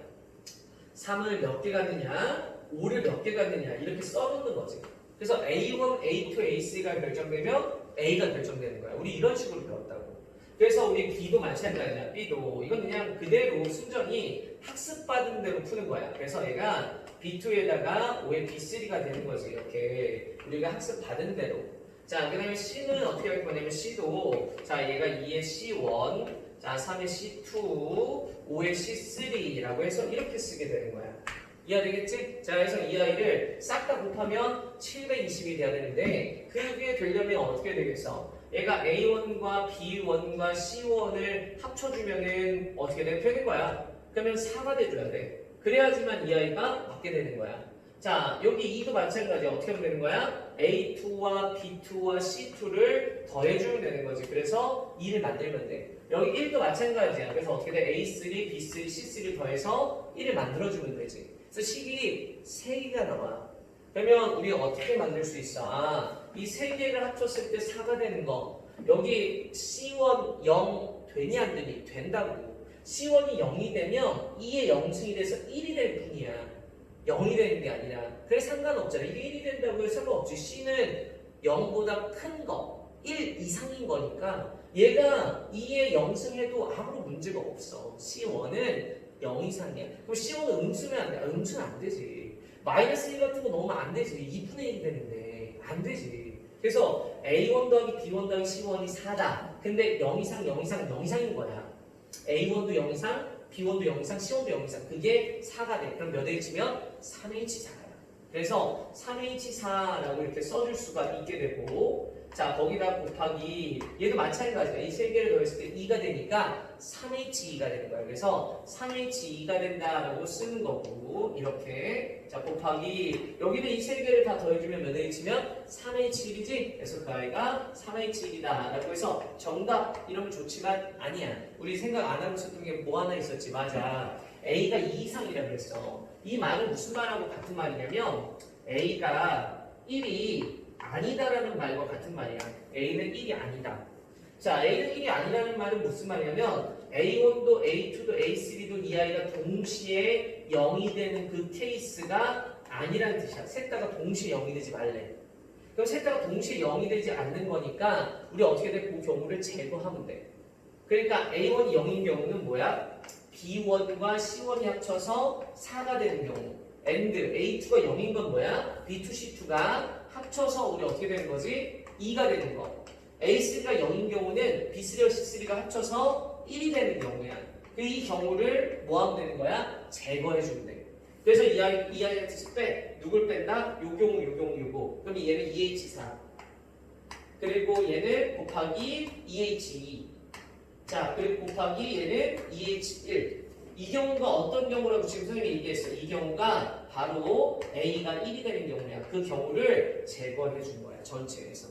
3을 몇 개 갖느냐, 5를 몇 개 갖느냐 이렇게 써놓는 거지. 그래서 A1, A2, A3가 결정되면 A가 결정되는 거야. 우리 이런 식으로 배웠다고. 그래서 우리 B도 마찬가지야. B도 이건 그냥 그대로 순전히 학습받은 대로 푸는 거야. 그래서 얘가 B2에다가 5의 B3가 되는 거지. 이렇게 우리가 학습받은 대로. 자, 그 다음에 C는 어떻게 할 거냐면 C도 자 얘가 2의 C1, 자 3의 C2, 5의 C3라고 해서 이렇게 쓰게 되는 거야. 이해되겠지? 자, 그래서 이 아이를 싹 다 곱하면 720이 돼야 되는데 그게 되려면 어떻게 되겠어? 얘가 A1과 B1과 C1을 합쳐주면은 어떻게 되는 거야? 그러면 4가 돼줘야 돼. 그래야지만 이 아이가 맞게 되는 거야. 자, 여기 2도 마찬가지야. 어떻게 하면 되는 거야? A2와 B2와 C2를 더해주면 되는 거지. 그래서 2를 만들면 돼. 여기 1도 마찬가지야. 그래서 어떻게 돼? A3, B3, C3를 더해서 1을 만들어주면 되지. 그래서 식이 3개가 나와. 그러면 우리 어떻게 만들 수 있어? 이 3개를 합쳤을 때 4가 되는 거. 여기 C1 0 되니 안 되니? 된다고. C1이 0이 되면 2의 0승이 돼서 1이 될 뿐이야. 0이 되는 게 아니라. 그래서 상관없잖아. 이게 1이 된다고 해서 상관없지. C는 0보다 큰 거, 1 이상인 거니까 얘가 2의 0승해도 아무런 문제가 없어. C1은 0 이상이야. 그럼 C1은 음수면 안 돼. 음수는 안 되지. 마이너스 1 같은 거 넣으면 안 되지. 2분의 1이 되는데 안 되지. 그래서 A1 더하기 B1 더하기 C1이 4다. 근데 0 이상, 0 이상, 0 이상인 거야. A1도 0 이상, B1도 0 이상, C1도 0 이상. 그게 4가 돼. 그럼 몇 H면 3H4야. 그래서 3H4라고 이렇게 써줄 수가 있게 되고 자 거기다 곱하기 얘도 마찬가지야. 이 세 개를 더했을 때 2가 되니까 3H2가 되는 거야. 그래서 3H2가 된다라고 쓰는 거고 이렇게 자 곱하기 여기는 이 세 개를 다 더해주면 몇 H면 3H1이지. 그래서 그 아이가 3H1이다라고 해서 정답 이러면 좋지만 아니야. 우리 생각 안 하고 있었던 게 뭐 하나 있었지. 맞아. A가 2 이상이라고 했어. 이 말은 무슨 말하고 같은 말이냐면 A가 1이 아니다라는 말과 같은 말이야. A는 1이 아니다. 자, A는 1이 아니라는 말은 무슨 말이냐면 A1도 A2도 A3도 이 아이가 동시에 0이 되는 그 케이스가 아니라는 뜻이야. 셋 다가 동시에 0이 되지 말래. 그럼 셋 다가 동시에 0이 되지 않는 거니까 우리 어떻게 돼? 그 경우를 제거하면 돼. 그러니까 A1이 0인 경우는 뭐야? B1과 C1이 합쳐서 4가 되는 경우 and A2가 0인 건 뭐야? B2, C2가 합쳐서 우리 어떻게 되는 거지? 2가 되는 거. A3가 0인 경우는 B3와 C3가 합쳐서 1이 되는 경우야. 이 경우를 뭐 하면 되는 거야? 제거해주면 돼. 그래서 이 아이한테서 빼. 누굴 뺀다? 요 경우, 요 경우, 요거. 그럼 얘는 2H4. 그리고 얘는 곱하기 2H2. 자, 그리고 곱하기 얘는 2H1. 이 경우가 어떤 경우라고 지금 선생님이 얘기했어. 이 경우가 바로 A가 1이 되는 경우야. 그 경우를 제거해 준 거야. 전체에서.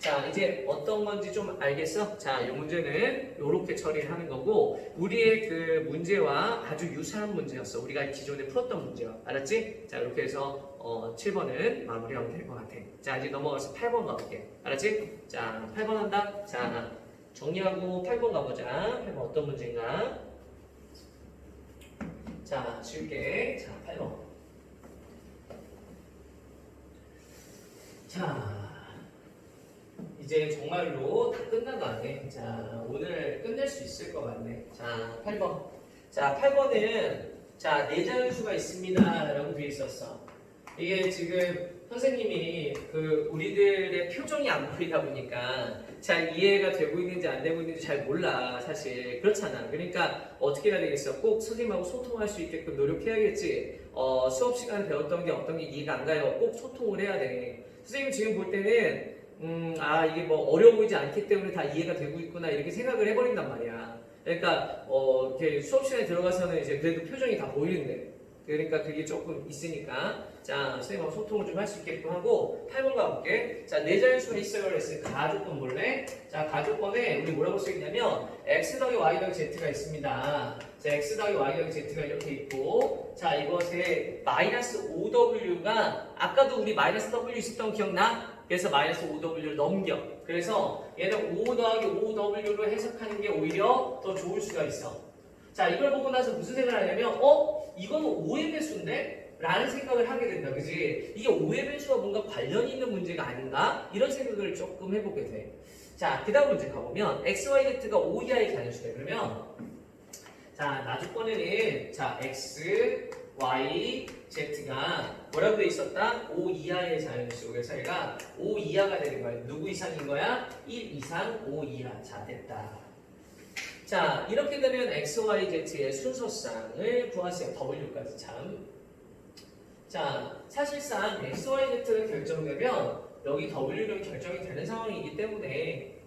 자, 이제 어떤 건지 좀 알겠어? 자, 이 문제는 이렇게 처리를 하는 거고, 우리의 그 문제와 아주 유사한 문제였어. 우리가 기존에 풀었던 문제야. 알았지? 자, 이렇게 해서 7번은 마무리하면 될 것 같아. 자, 이제 넘어가서 8번 가볼게. 알았지? 자, 8번 한다. 자, 정리하고 8번 가보자. 8번 어떤 문제인가? 자, 줄게. 자, 8번. 자, 이제 정말로 다 끝나가네. 자, 오늘 끝낼 수 있을 것 같네. 자, 8번. 자, 8번은 자, 네 자연수가 있습니다. 라고 되어 있었어. 이게 지금 선생님이 그 우리들의 표정이 안 보이다 보니까 잘 이해가 되고 있는지 안 되고 있는지 잘 몰라. 사실 그렇잖아. 그러니까 어떻게 해야 되겠어? 꼭 선생님하고 소통할 수 있게끔 노력해야겠지. 수업 시간에 배웠던 게 어떤 게 이해가 안 가요. 꼭 소통을 해야 돼. 선생님 지금 볼 때는 이게 뭐 어려워 보이지 않기 때문에 다 이해가 되고 있구나 이렇게 생각을 해버린단 말이야. 그러니까 이렇게 수업 시간에 들어가서는 이제 그래도 표정이 다 보이는데. 그러니까 그게 조금 있으니까 자 선생님하고 소통을 좀 할 수 있게끔 하고 8번 가볼게. 자, 네 자연수가 있어요 그랬으니까 가족권 볼래? 자, 가족권에 우리 뭐라고 써있냐면 x 더하기 y 더하기 z가 있습니다. 자, x 더하기 y 더하기 z가 이렇게 있고, 자, 이것에 마이너스 5w가 아까도 우리 마이너스 w 있었던 거 기억나? 그래서 마이너스 5w를 넘겨. 그래서 얘는 5 더하기 5w로 해석하는 게 오히려 더 좋을 수가 있어. 자, 이걸 보고 나서 무슨 생각을 하냐면 이거는 5의 배수인데? 라는 생각을 하게 된다. 그지? 이게 5의 배수와 뭔가 관련이 있는 문제가 아닌가? 이런 생각을 조금 해보게 돼. 자, 그 다음 문제 가보면 x, y, z가 5 이하의 자연수래. 그러면 자, 나주권에는 자, x, y, z가 뭐라고 돼 있었다? 5 이하의 자연수. 그래서 얘가 5 이하가 되는 거야. 누구 이상인 거야? 1 이상 5 이하. 자, 됐다. 자, 이렇게 되면 x, y, z의 순서쌍을 구하세요. w까지 참. 자, 사실상 x, y, z가 결정되면 여기 w는 결정이 되는 상황이기 때문에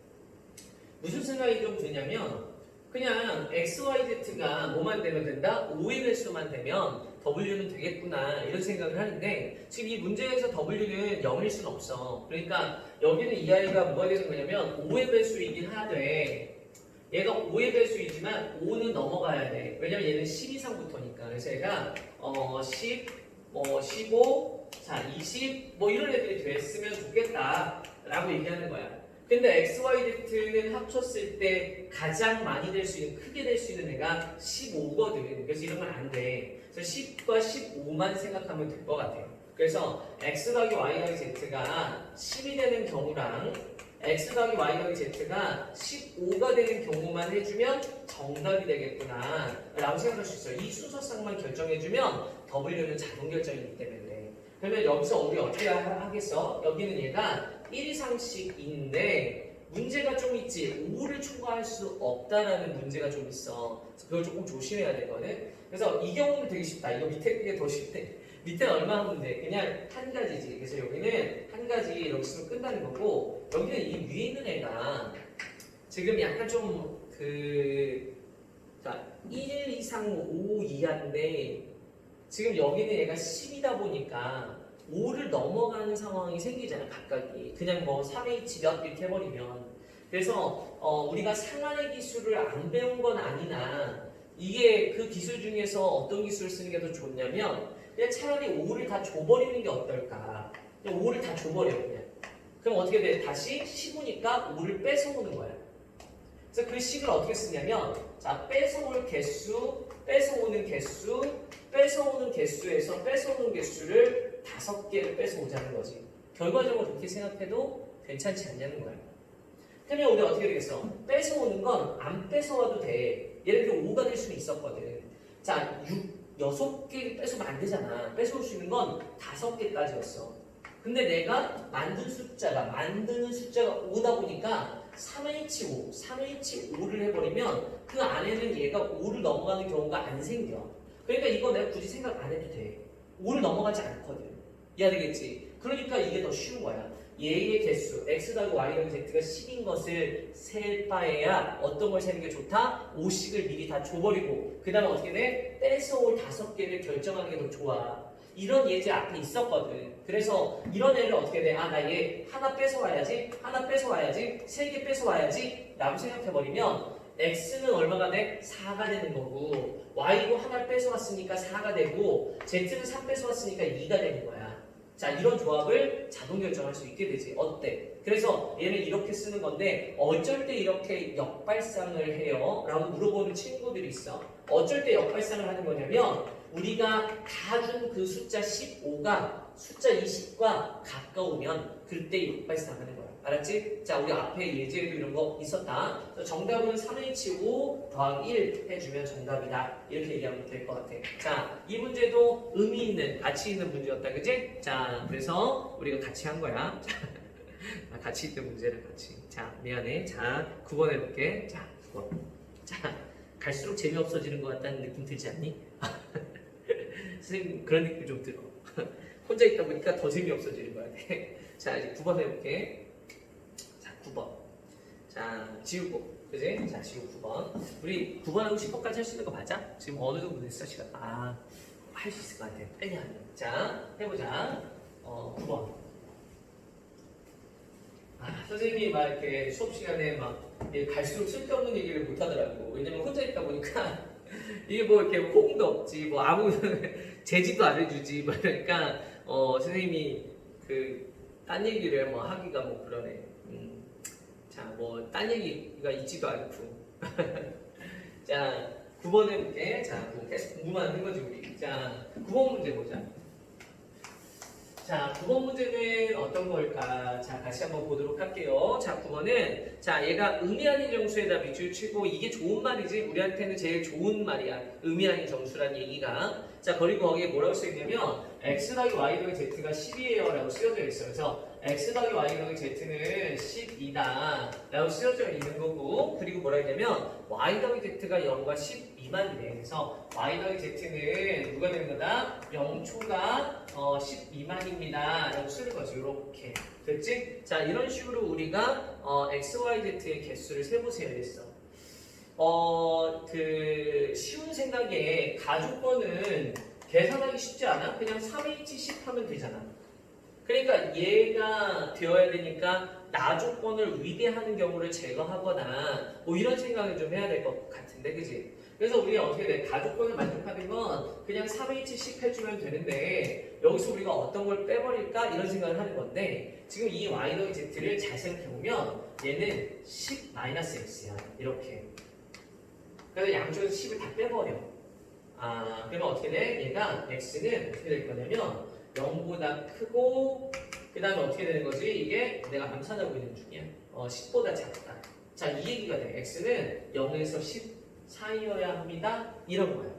무슨 생각이 좀 드냐면 그냥 x, y, z가 뭐만 되면 된다? 5의 배수만 되면 w는 되겠구나 이런 생각을 하는데 지금 이 문제에서 w는 0일 수는 없어. 그러니까 여기는 이 아이가 뭐가 되는 거냐면 5의 배수이긴 하되 얘가 5의 배수이지만 5는 넘어가야 돼. 왜냐면 얘는 10 이상부터니까. 그래서 얘가 10, 15, 자 20 뭐 이런 애들이 됐으면 좋겠다 라고 얘기하는 거야. 근데 x, y, z는 합쳤을 때 가장 많이 될 수 있는, 크게 될 수 있는 애가 15거든. 그래서 이러면 안 돼. 그래서 10과 15만 생각하면 될 것 같아요. 그래서 x 더하기 y 더하기 z가 10이 되는 경우랑 x 더하기 y 더하기 z가 15가 되는 경우만 해주면 정답이 되겠구나 라고 생각할 수 있어요. 이 순서쌍만 결정해주면 w는 자동 결정이기 때문에. 그러면 여기서 우리 어떻게 하겠어? 여기는 얘가 1 이상씩인데 문제가 좀 있지. 5를 초과할 수 없다라는 문제가 좀 있어. 그래서 그걸 조금 조심해야 되거든. 그래서 이 경우는 되게 쉽다. 이거 밑에 게 더 쉽대. 밑에는 얼마 하면 돼? 그냥 한 가지지. 그래서 여기는 한 가지 이렇게 쓰면 끝나는 거고, 여기는 이 위에 있는 애가 지금 약간 좀 자, 1 이상 5 이하인데 지금 여기는 얘가 10이다 보니까 5를 넘어가는 상황이 생기잖아. 각각이 그냥 뭐 3H 몇 이렇게 해버리면. 그래서 우리가 상한의 기술을 안 배운 건 아니나 이게 그 기술 중에서 어떤 기술을 쓰는 게 더 좋냐면 그냥 차라리 5를 다 줘버리는 게 어떨까. 그냥 5를 다 줘버려 그냥. 그럼 어떻게 돼? 다시 15니까 5를 뺏어오는 거야. 그래서 그 식을 어떻게 쓰냐면 자, 뺏어올 개수, 뺏어오는 개수, 뺏어오는 개수에서 뺏어오는 개수를 5개를 뺏어오자는 거지. 결과적으로 그렇게 생각해도 괜찮지 않냐는 거야. 그러면 우리 어떻게 되겠어? 뺏어오는 건 안 뺏어와도 돼. 예를 들어 5가 될 수는 있었거든. 자, 6개 뺏어오면 안 되잖아. 뺏어올 수 있는 건 5개까지였어. 근데 내가 만드는 숫자가 5다 보니까 3H5, 3H5를 해버리면 그 안에는 얘가 5를 넘어가는 경우가 안 생겨. 그러니까 이거 내가 굳이 생각 안 해도 돼. 5를 넘어가지 않거든. 이해되겠지? 그러니까 이게 더 쉬운 거야. 얘의 개수, x 더하기 y 더하기 z가 10인 것을 셀 바에야 어떤 걸 세는 게 좋다? 5씩을 미리 다 줘버리고 그 다음에 어떻게 돼? 뺏어올 5개를 결정하는 게 더 좋아. 이런 예제 앞에 있었거든. 그래서 이런 애를 어떻게 돼? 아, 나 얘 하나 뺏어와야지, 하나 뺏어와야지, 세 개 뺏어와야지 라고 생각해버리면 x는 얼마가 돼? 4가 되는 거고 y도 하나를 뺏어왔으니까 4가 되고 z는 3 뺏어왔으니까 2가 되는 거야. 자, 이런 조합을 자동 결정할 수 있게 되지. 어때? 그래서 얘는 이렇게 쓰는 건데 어쩔 때 이렇게 역발상을 해요? 라고 물어보는 친구들이 있어. 어쩔 때 역발상을 하는 거냐면 우리가 다 준 그 숫자 15가 숫자 20과 가까우면 그때 역발상하는 거야. 알았지? 자, 우리 앞에 예제에도 이런 거 있었다. 정답은 3H5 더하기 1 해주면 정답이다. 이렇게 얘기하면 될 것 같아. 자, 이 문제도 의미 있는, 가치 있는 문제였다. 그지? 자, 그래서 우리가 같이 한 거야. 자, 가치 있는 문제를 같이. 자, 미안해. 자, 9번 해볼게. 자, 9번. 자, 갈수록 재미없어지는 것 같다는 느낌 들지 않니? 선생님, 그런 느낌 좀 들어. 혼자 있다 보니까 더 재미없어지는 것 같아. 자, 이제 9번 해볼게. 9번. 자, 지우고. 그지? 자, 지우고 9번. 우리 9번하고 10번까지 할 수 있는 거 맞아? 지금 어느 정도 됐어, 시간? 아, 할 수 있을 것 같아. 빨리 하면. 자, 해보자. 9번. 아, 선생님이 막 이렇게 수업 시간에 막 갈수록 쓸데없는 얘기를 못 하더라고. 왜냐면 혼자 있다 보니까 이게 뭐 이렇게 호응도 없지, 뭐 아무 제지도 안 해주지. 뭐 그러니까, 선생님이 딴 얘기를 뭐 하기가 뭐 그러네. 자, 뭐 딴 얘기가 있지도 않고. 자, 9번 해볼게. 자, 계속 궁금한 거지 우리. 자, 9번 문제 보자. 자, 9번 문제는 어떤 걸까? 자, 다시 한번 보도록 할게요. 자, 9번은 자, 얘가 의미 아닌 정수의 답이죠. 치고 이게 좋은 말이지. 우리한테는 제일 좋은 말이야. 의미 아닌 정수란 얘기가. 자, 그리고 거기에 뭐라고 쓰여있냐면 x 더하기 y 더하기 z가 10이에요 라고 쓰여져 있어요. 그래서 x 더하기 y 더하기 z는 10이다 라고 쓰여져 있는 거고, 그리고 뭐라 했냐면 y 더하기 z가 0과 10 미만이래. 그래서 y 더하기 z는 누가 되는 거다? 0초가 10 미만입니다 라고 쓰는 거죠. 이렇게 됐지? 자, 이런 식으로 우리가 x, y, z의 개수를 세보세요 했어. 쉬운 생각에 가족번은 계산하기 쉽지 않아? 그냥 3H10 하면 되잖아. 그러니까 얘가 되어야 되니까 나조건을 위배하는 경우를 제거하거나 뭐 이런 생각을 좀 해야 될 것 같은데, 그지? 그래서 우리가 어떻게 돼? 가족건을 만족하는 건 그냥 3H10 해주면 되는데 여기서 우리가 어떤 걸 빼버릴까? 이런 생각을 하는 건데, 지금 이 y 더하기 z를 잘 생각해보면 얘는 10-x야. 이렇게. 그래서 양쪽에서 10을 다 빼버려. 아, 그러면 어떻게 돼? 얘가 x는 어떻게 될 거냐면 0보다 크고, 그 다음에 어떻게 되는 거지? 이게 내가 암산하고 있는 중이야. 10보다 작다. 자, 이 얘기가 돼. x는 0에서 10 사이여야 합니다. 이런 거야.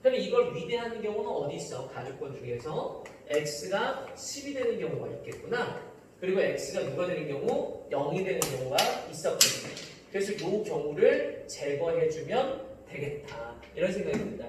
그럼 이걸 위배하는 경우는 어디 있어? 가족권 중에서 x가 10이 되는 경우가 있겠구나. 그리고 x가 누가 되는 경우? 0이 되는 경우가 있었거든요. 그래서 이 경우를 제거해주면 되겠다. 이런 생각이 듭니다.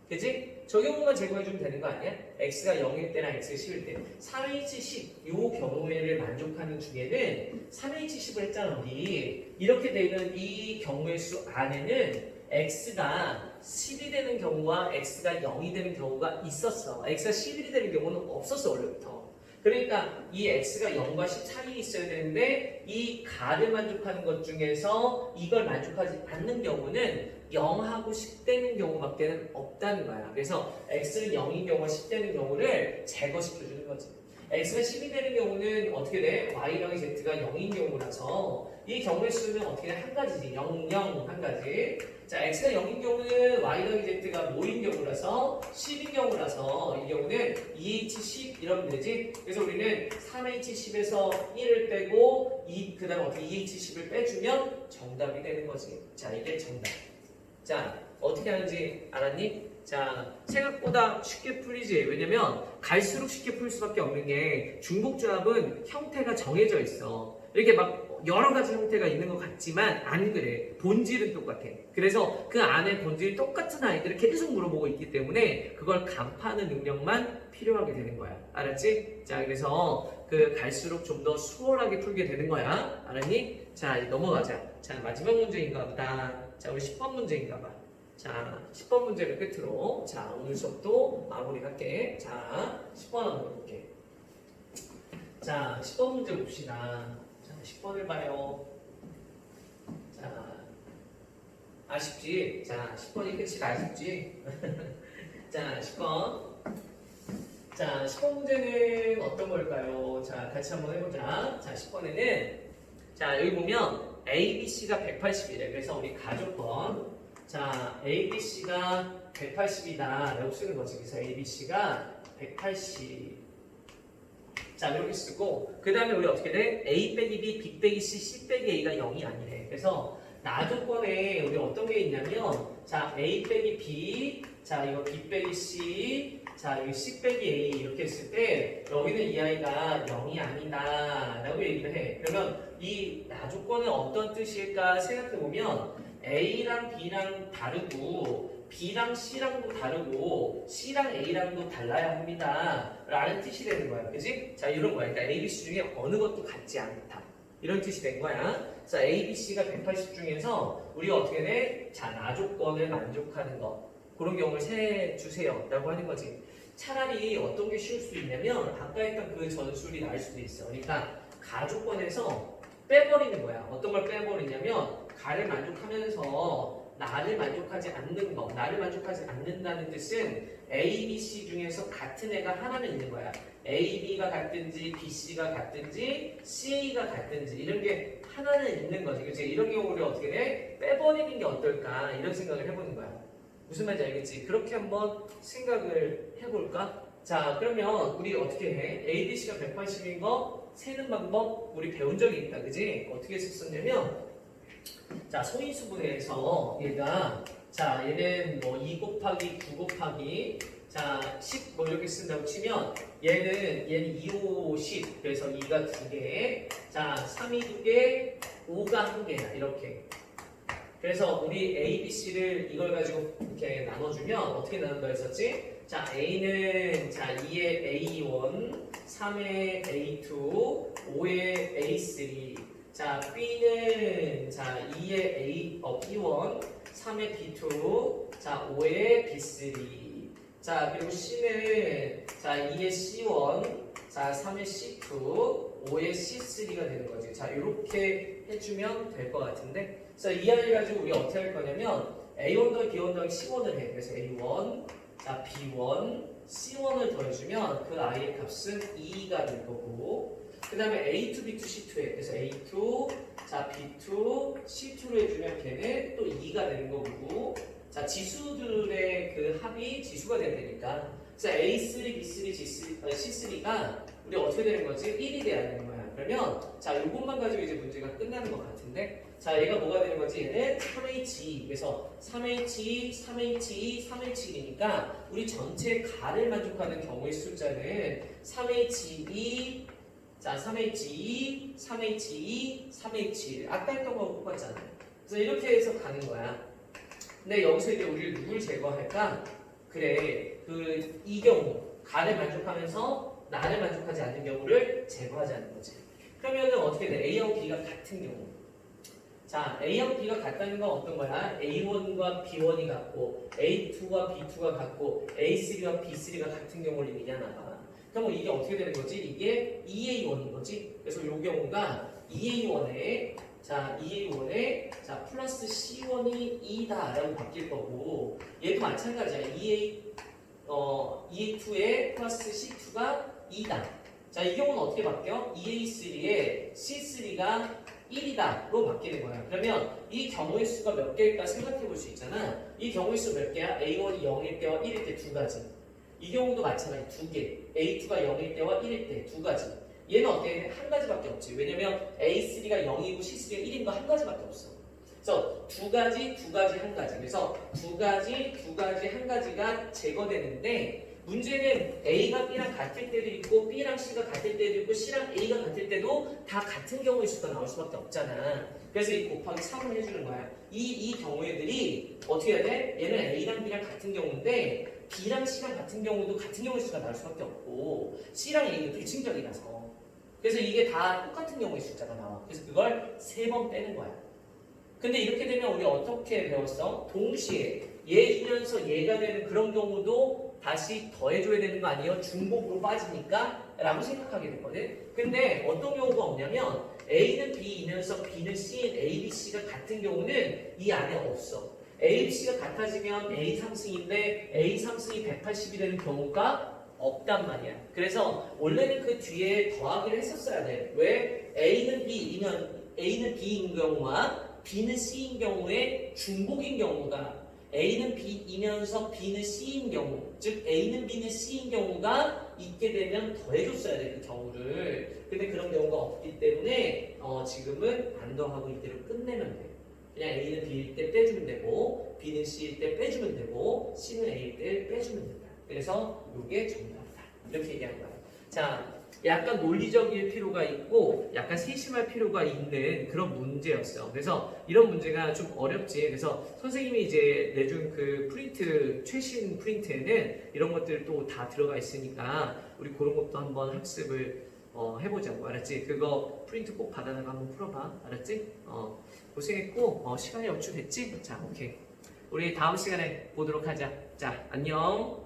그치? 저 경우만 제거해주면 되는 거 아니야? x가 0일 때나 x가 10일 때 3h10 요 경우를 만족하는 중에는 3h10을 했잖아 우리. 이렇게 되는 이 경우의 수 안에는 x가 10이 되는 경우와 x가 0이 되는 경우가 있었어. x가 11이 되는 경우는 없었어 원래부터. 그러니까 이 x가 0과 10 사이에 있어야 되는데 이 가를 만족하는 것 중에서 이걸 만족하지 않는 경우는 0하고 10 되는 경우밖에 없다는 거야. 그래서 x는 0인 경우와 10 되는 경우를 제거시켜주는 거지. x가 10이 되는 경우는 어떻게 돼? y 더하기 z가 0인 경우라서 이 경우의 수는 어떻게 돼? 한 가지지. 0, 0 한 가지. 자, x가 0인 경우는 y 더하기 z가 뭐인 경우라서 10인 경우라서 이 경우는 2h10 이러면 되지. 그래서 우리는 3h10에서 1을 빼고 그 다음에 어떻게 2h10을 빼주면 정답이 되는 거지. 자, 이게 정답. 자, 어떻게 하는지 알았니? 자, 생각보다 쉽게 풀리지. 왜냐면 갈수록 쉽게 풀 수밖에 없는 게 중복조합은 형태가 정해져 있어. 이렇게 막 여러 가지 형태가 있는 것 같지만 안 그래. 본질은 똑같아. 그래서 그 안에 본질이 똑같은 아이들을 계속 물어보고 있기 때문에 그걸 간파하는 능력만 필요하게 되는 거야. 알았지? 자, 그래서 갈수록 좀 더 수월하게 풀게 되는 거야. 알았니? 자, 이제 넘어가자. 자, 마지막 문제인가 보다. 자, 우리 10번 문제인가 봐. 자, 10번 문제를 끝으로 자, 오늘 수업도 마무리할게. 자, 10번 한번 볼게. 자, 10번 문제 봅시다. 자, 10번을 봐요. 자, 아쉽지? 자, 10번이 끝이라 아쉽지? 자, 10번. 자, 10번 문제는 어떤 걸까요? 자, 같이 한번 해보자. 자, 10번에는 자, 여기 보면 ABC가 180이래. 그래서 우리 가족번. 자, ABC가 180이다. 라고 쓰는 거지. 그래서 ABC가 180. 자, 이렇게 쓰고, 그 다음에 우리 어떻게 돼? A 빼기 B, B 빼기 C, C 빼기 A가 0이 아니래. 그래서 나 조건에 우리 어떤 게 있냐면, 자, A 빼기 B, 자, 이거 B 빼기 C, 자, 여기 C 빼기 A 이렇게 했을 때, 여기는 이 아이가 0이 아니다. 라고 얘기를 해. 그러면 이 나 조건은 어떤 뜻일까 생각해보면, A랑 B랑 다르고, B랑 C랑도 다르고 C랑 A랑도 달라야 합니다 라는 뜻이 되는 거야. 그지? 자, 이런 거야. 그러니까 A, B, C 중에 어느 것도 같지 않다 이런 뜻이 된 거야. 자, A, B, C가 180 중에서 우리가 어떻게 돼? 자, 나 조건을 만족하는 거 그런 경우를 세 주세요 라고 하는 거지. 차라리 어떤 게 쉬울 수 있냐면 아까 했던 그 전술이 나을 수도 있어. 그러니까 가 조건에서 빼버리는 거야. 어떤 걸 빼버리냐면 가를 만족하면서 나를 만족하지 않는 거, 나를 만족하지 않는다는 뜻은 A, B, C 중에서 같은 애가 하나는 있는 거야. A, B가 같든지 B, C가 같든지 C, A가 같든지 이런 게 하나는 있는 거지. 그치? 이런 경우를 어떻게 해? 빼버리는 게 어떨까? 이런 생각을 해보는 거야. 무슨 말인지 알겠지? 그렇게 한번 생각을 해볼까? 자, 그러면 우리 어떻게 해? A, B, C가 180인 거 세는 방법 우리 배운 적이 있다. 그지? 어떻게 했었냐면 자, 소인수분해에서 얘가 자, 얘는 뭐 2 곱하기 9 곱하기 자, 10 뭐 이렇게 쓴다고 치면 얘는 2, 5, 10 그래서 2가 2개 자, 3이 2개 5가 1개야 이렇게. 그래서 우리 A, B, C를 이걸 가지고 이렇게 나눠주면 어떻게 나눈다 했었지? 자, A는 자 2의 A1 3의 A2 5의 A3 자, B는 자 2의 B1, 3의 B2, 자 5의 B3. 자, 그리고 C는 자 2의 C1, 자 3의 C2, 5의 C3가 되는 거지. 자, 이렇게 해주면 될 것 같은데. 자, 이 아이를 가지고 우리 어떻게 할 거냐면 A1 더하기 B1 더하기 C1을 해. 그래서 A1, 자 B1, C1을 더해주면 그 아이의 값은 2가 될 거고. 그 다음에 A2, B2, C2에 그래서 A2, 자 B2, C2로 해주면 걔는 또 2가 되는 거고 자 지수들의 그 합이 지수가 된다니까 그래서 A3, B3, C3가 우리 어떻게 되는 거지? 1이 돼야 되는 거야. 그러면 자 요것만 가지고 이제 문제가 끝나는 것 같은데 자 얘가 뭐가 되는 거지? 얘는 3H2 그래서 3H2, 3H2, 3H1이니까 우리 전체 가를 만족하는 경우의 숫자는 3H2 자, 3H2, 3H2, 3H1 아까 했던 거 똑같잖아요. 그래서 이렇게 해서 가는 거야. 근데 여기서 이제 우리를 누굴 제거할까? 그래, 이 경우 가를 만족하면서 나를 만족하지 않는 경우를 제거하자는 거지. 그러면은 어떻게 돼? A하고 B가 같은 경우. 자, A하고 B가 같다는 건 어떤 거야? A1과 B1이 같고 A2와 B2가 같고 A3와 B3가 같은 경우를 얘기하나 봐. 그럼 이게 어떻게 되는 거지? 이게 2A1인 거지. 그래서 이 경우가 2A1에 자 2A1에 자 플러스 C1이 2다라고 바뀔 거고 얘도 마찬가지야. 2A2에 플러스 C2가 2다. 자, 이 경우는 어떻게 바뀌어? 2A3에 C3가 1이다로 바뀌는 거야. 그러면 이 경우의 수가 몇 개일까 생각해 볼 수 있잖아. 이 경우의 수 몇 개야? A1이 0일 때와 1일 때 두 가지. 이 경우도 마찬가지 두 개. A2가 0일 때와 1일 때 두 가지. 얘는 어떻게 해? 한 가지밖에 없지. 왜냐면 A3가 0이고 C3가 1인 거 한 가지밖에 없어. 그래서 두 가지, 한 가지. 그래서 두 가지, 한 가지가 제거되는데 문제는 A가 B랑 같을 때도 있고 B랑 C가 같을 때도 있고 C랑 A가 같을 때도 다 같은 경우의 수가 나올 수밖에 없잖아. 그래서 이 곱하기 3을 해주는 거야. 이 경우들이 어떻게 해야 돼? 얘는 A랑 B랑 같은 경우인데 B랑 C랑 같은 경우도 같은 경우의 수가 나올 수밖에 없고 C랑 A는 필칭적이라서 그래서 이게 다 똑같은 경우의 숫자가 나와. 그래서 그걸 3번 빼는 거야. 근데 이렇게 되면 우리 어떻게 배웠어? 동시에 얘이면서 얘가 되는 그런 경우도 다시 더해줘야 되는 거 아니에요? 중복으로 빠지니까 라고 생각하게 됐거든. 근데 어떤 경우가 없냐면 A는 B이면서 B는 C인 A, B, C가 같은 경우는 이 안에 없어. A, B, C가 같아지면 A 3승인데 A 3승이 180이 되는 경우가 없단 말이야. 그래서 원래는 그 뒤에 더하기를 했었어야 돼. 왜? A는 B인 경우와 B는 C인 경우에 중복인 경우가 A는 B이면서 B는 C인 경우, 즉 A는 B는 C인 경우가 있게 되면 더해줬어야 돼, 그 경우를. 근데 그런 경우가 없기 때문에 지금은 안 더하고 이대로 끝내면 돼. 그냥 A는 B일 때 빼주면 되고 B는 C일 때 빼주면 되고 C는 A일 때 빼주면 된다. 그래서 이게 정답이다. 이렇게 얘기한 거야. 자, 약간 논리적일 필요가 있고 약간 세심할 필요가 있는 그런 문제였어. 그래서 이런 문제가 좀 어렵지. 그래서 선생님이 이제 내준 그 프린트, 최신 프린트에는 이런 것들 또 다 들어가 있으니까 우리 그런 것도 한번 학습을 해보자고. 알았지? 그거 프린트 꼭 받아다가 한번 풀어봐. 알았지? 고생했고 시간이 얼추됐지? 자, 오케이. 우리 다음 시간에 보도록 하자. 자, 안녕.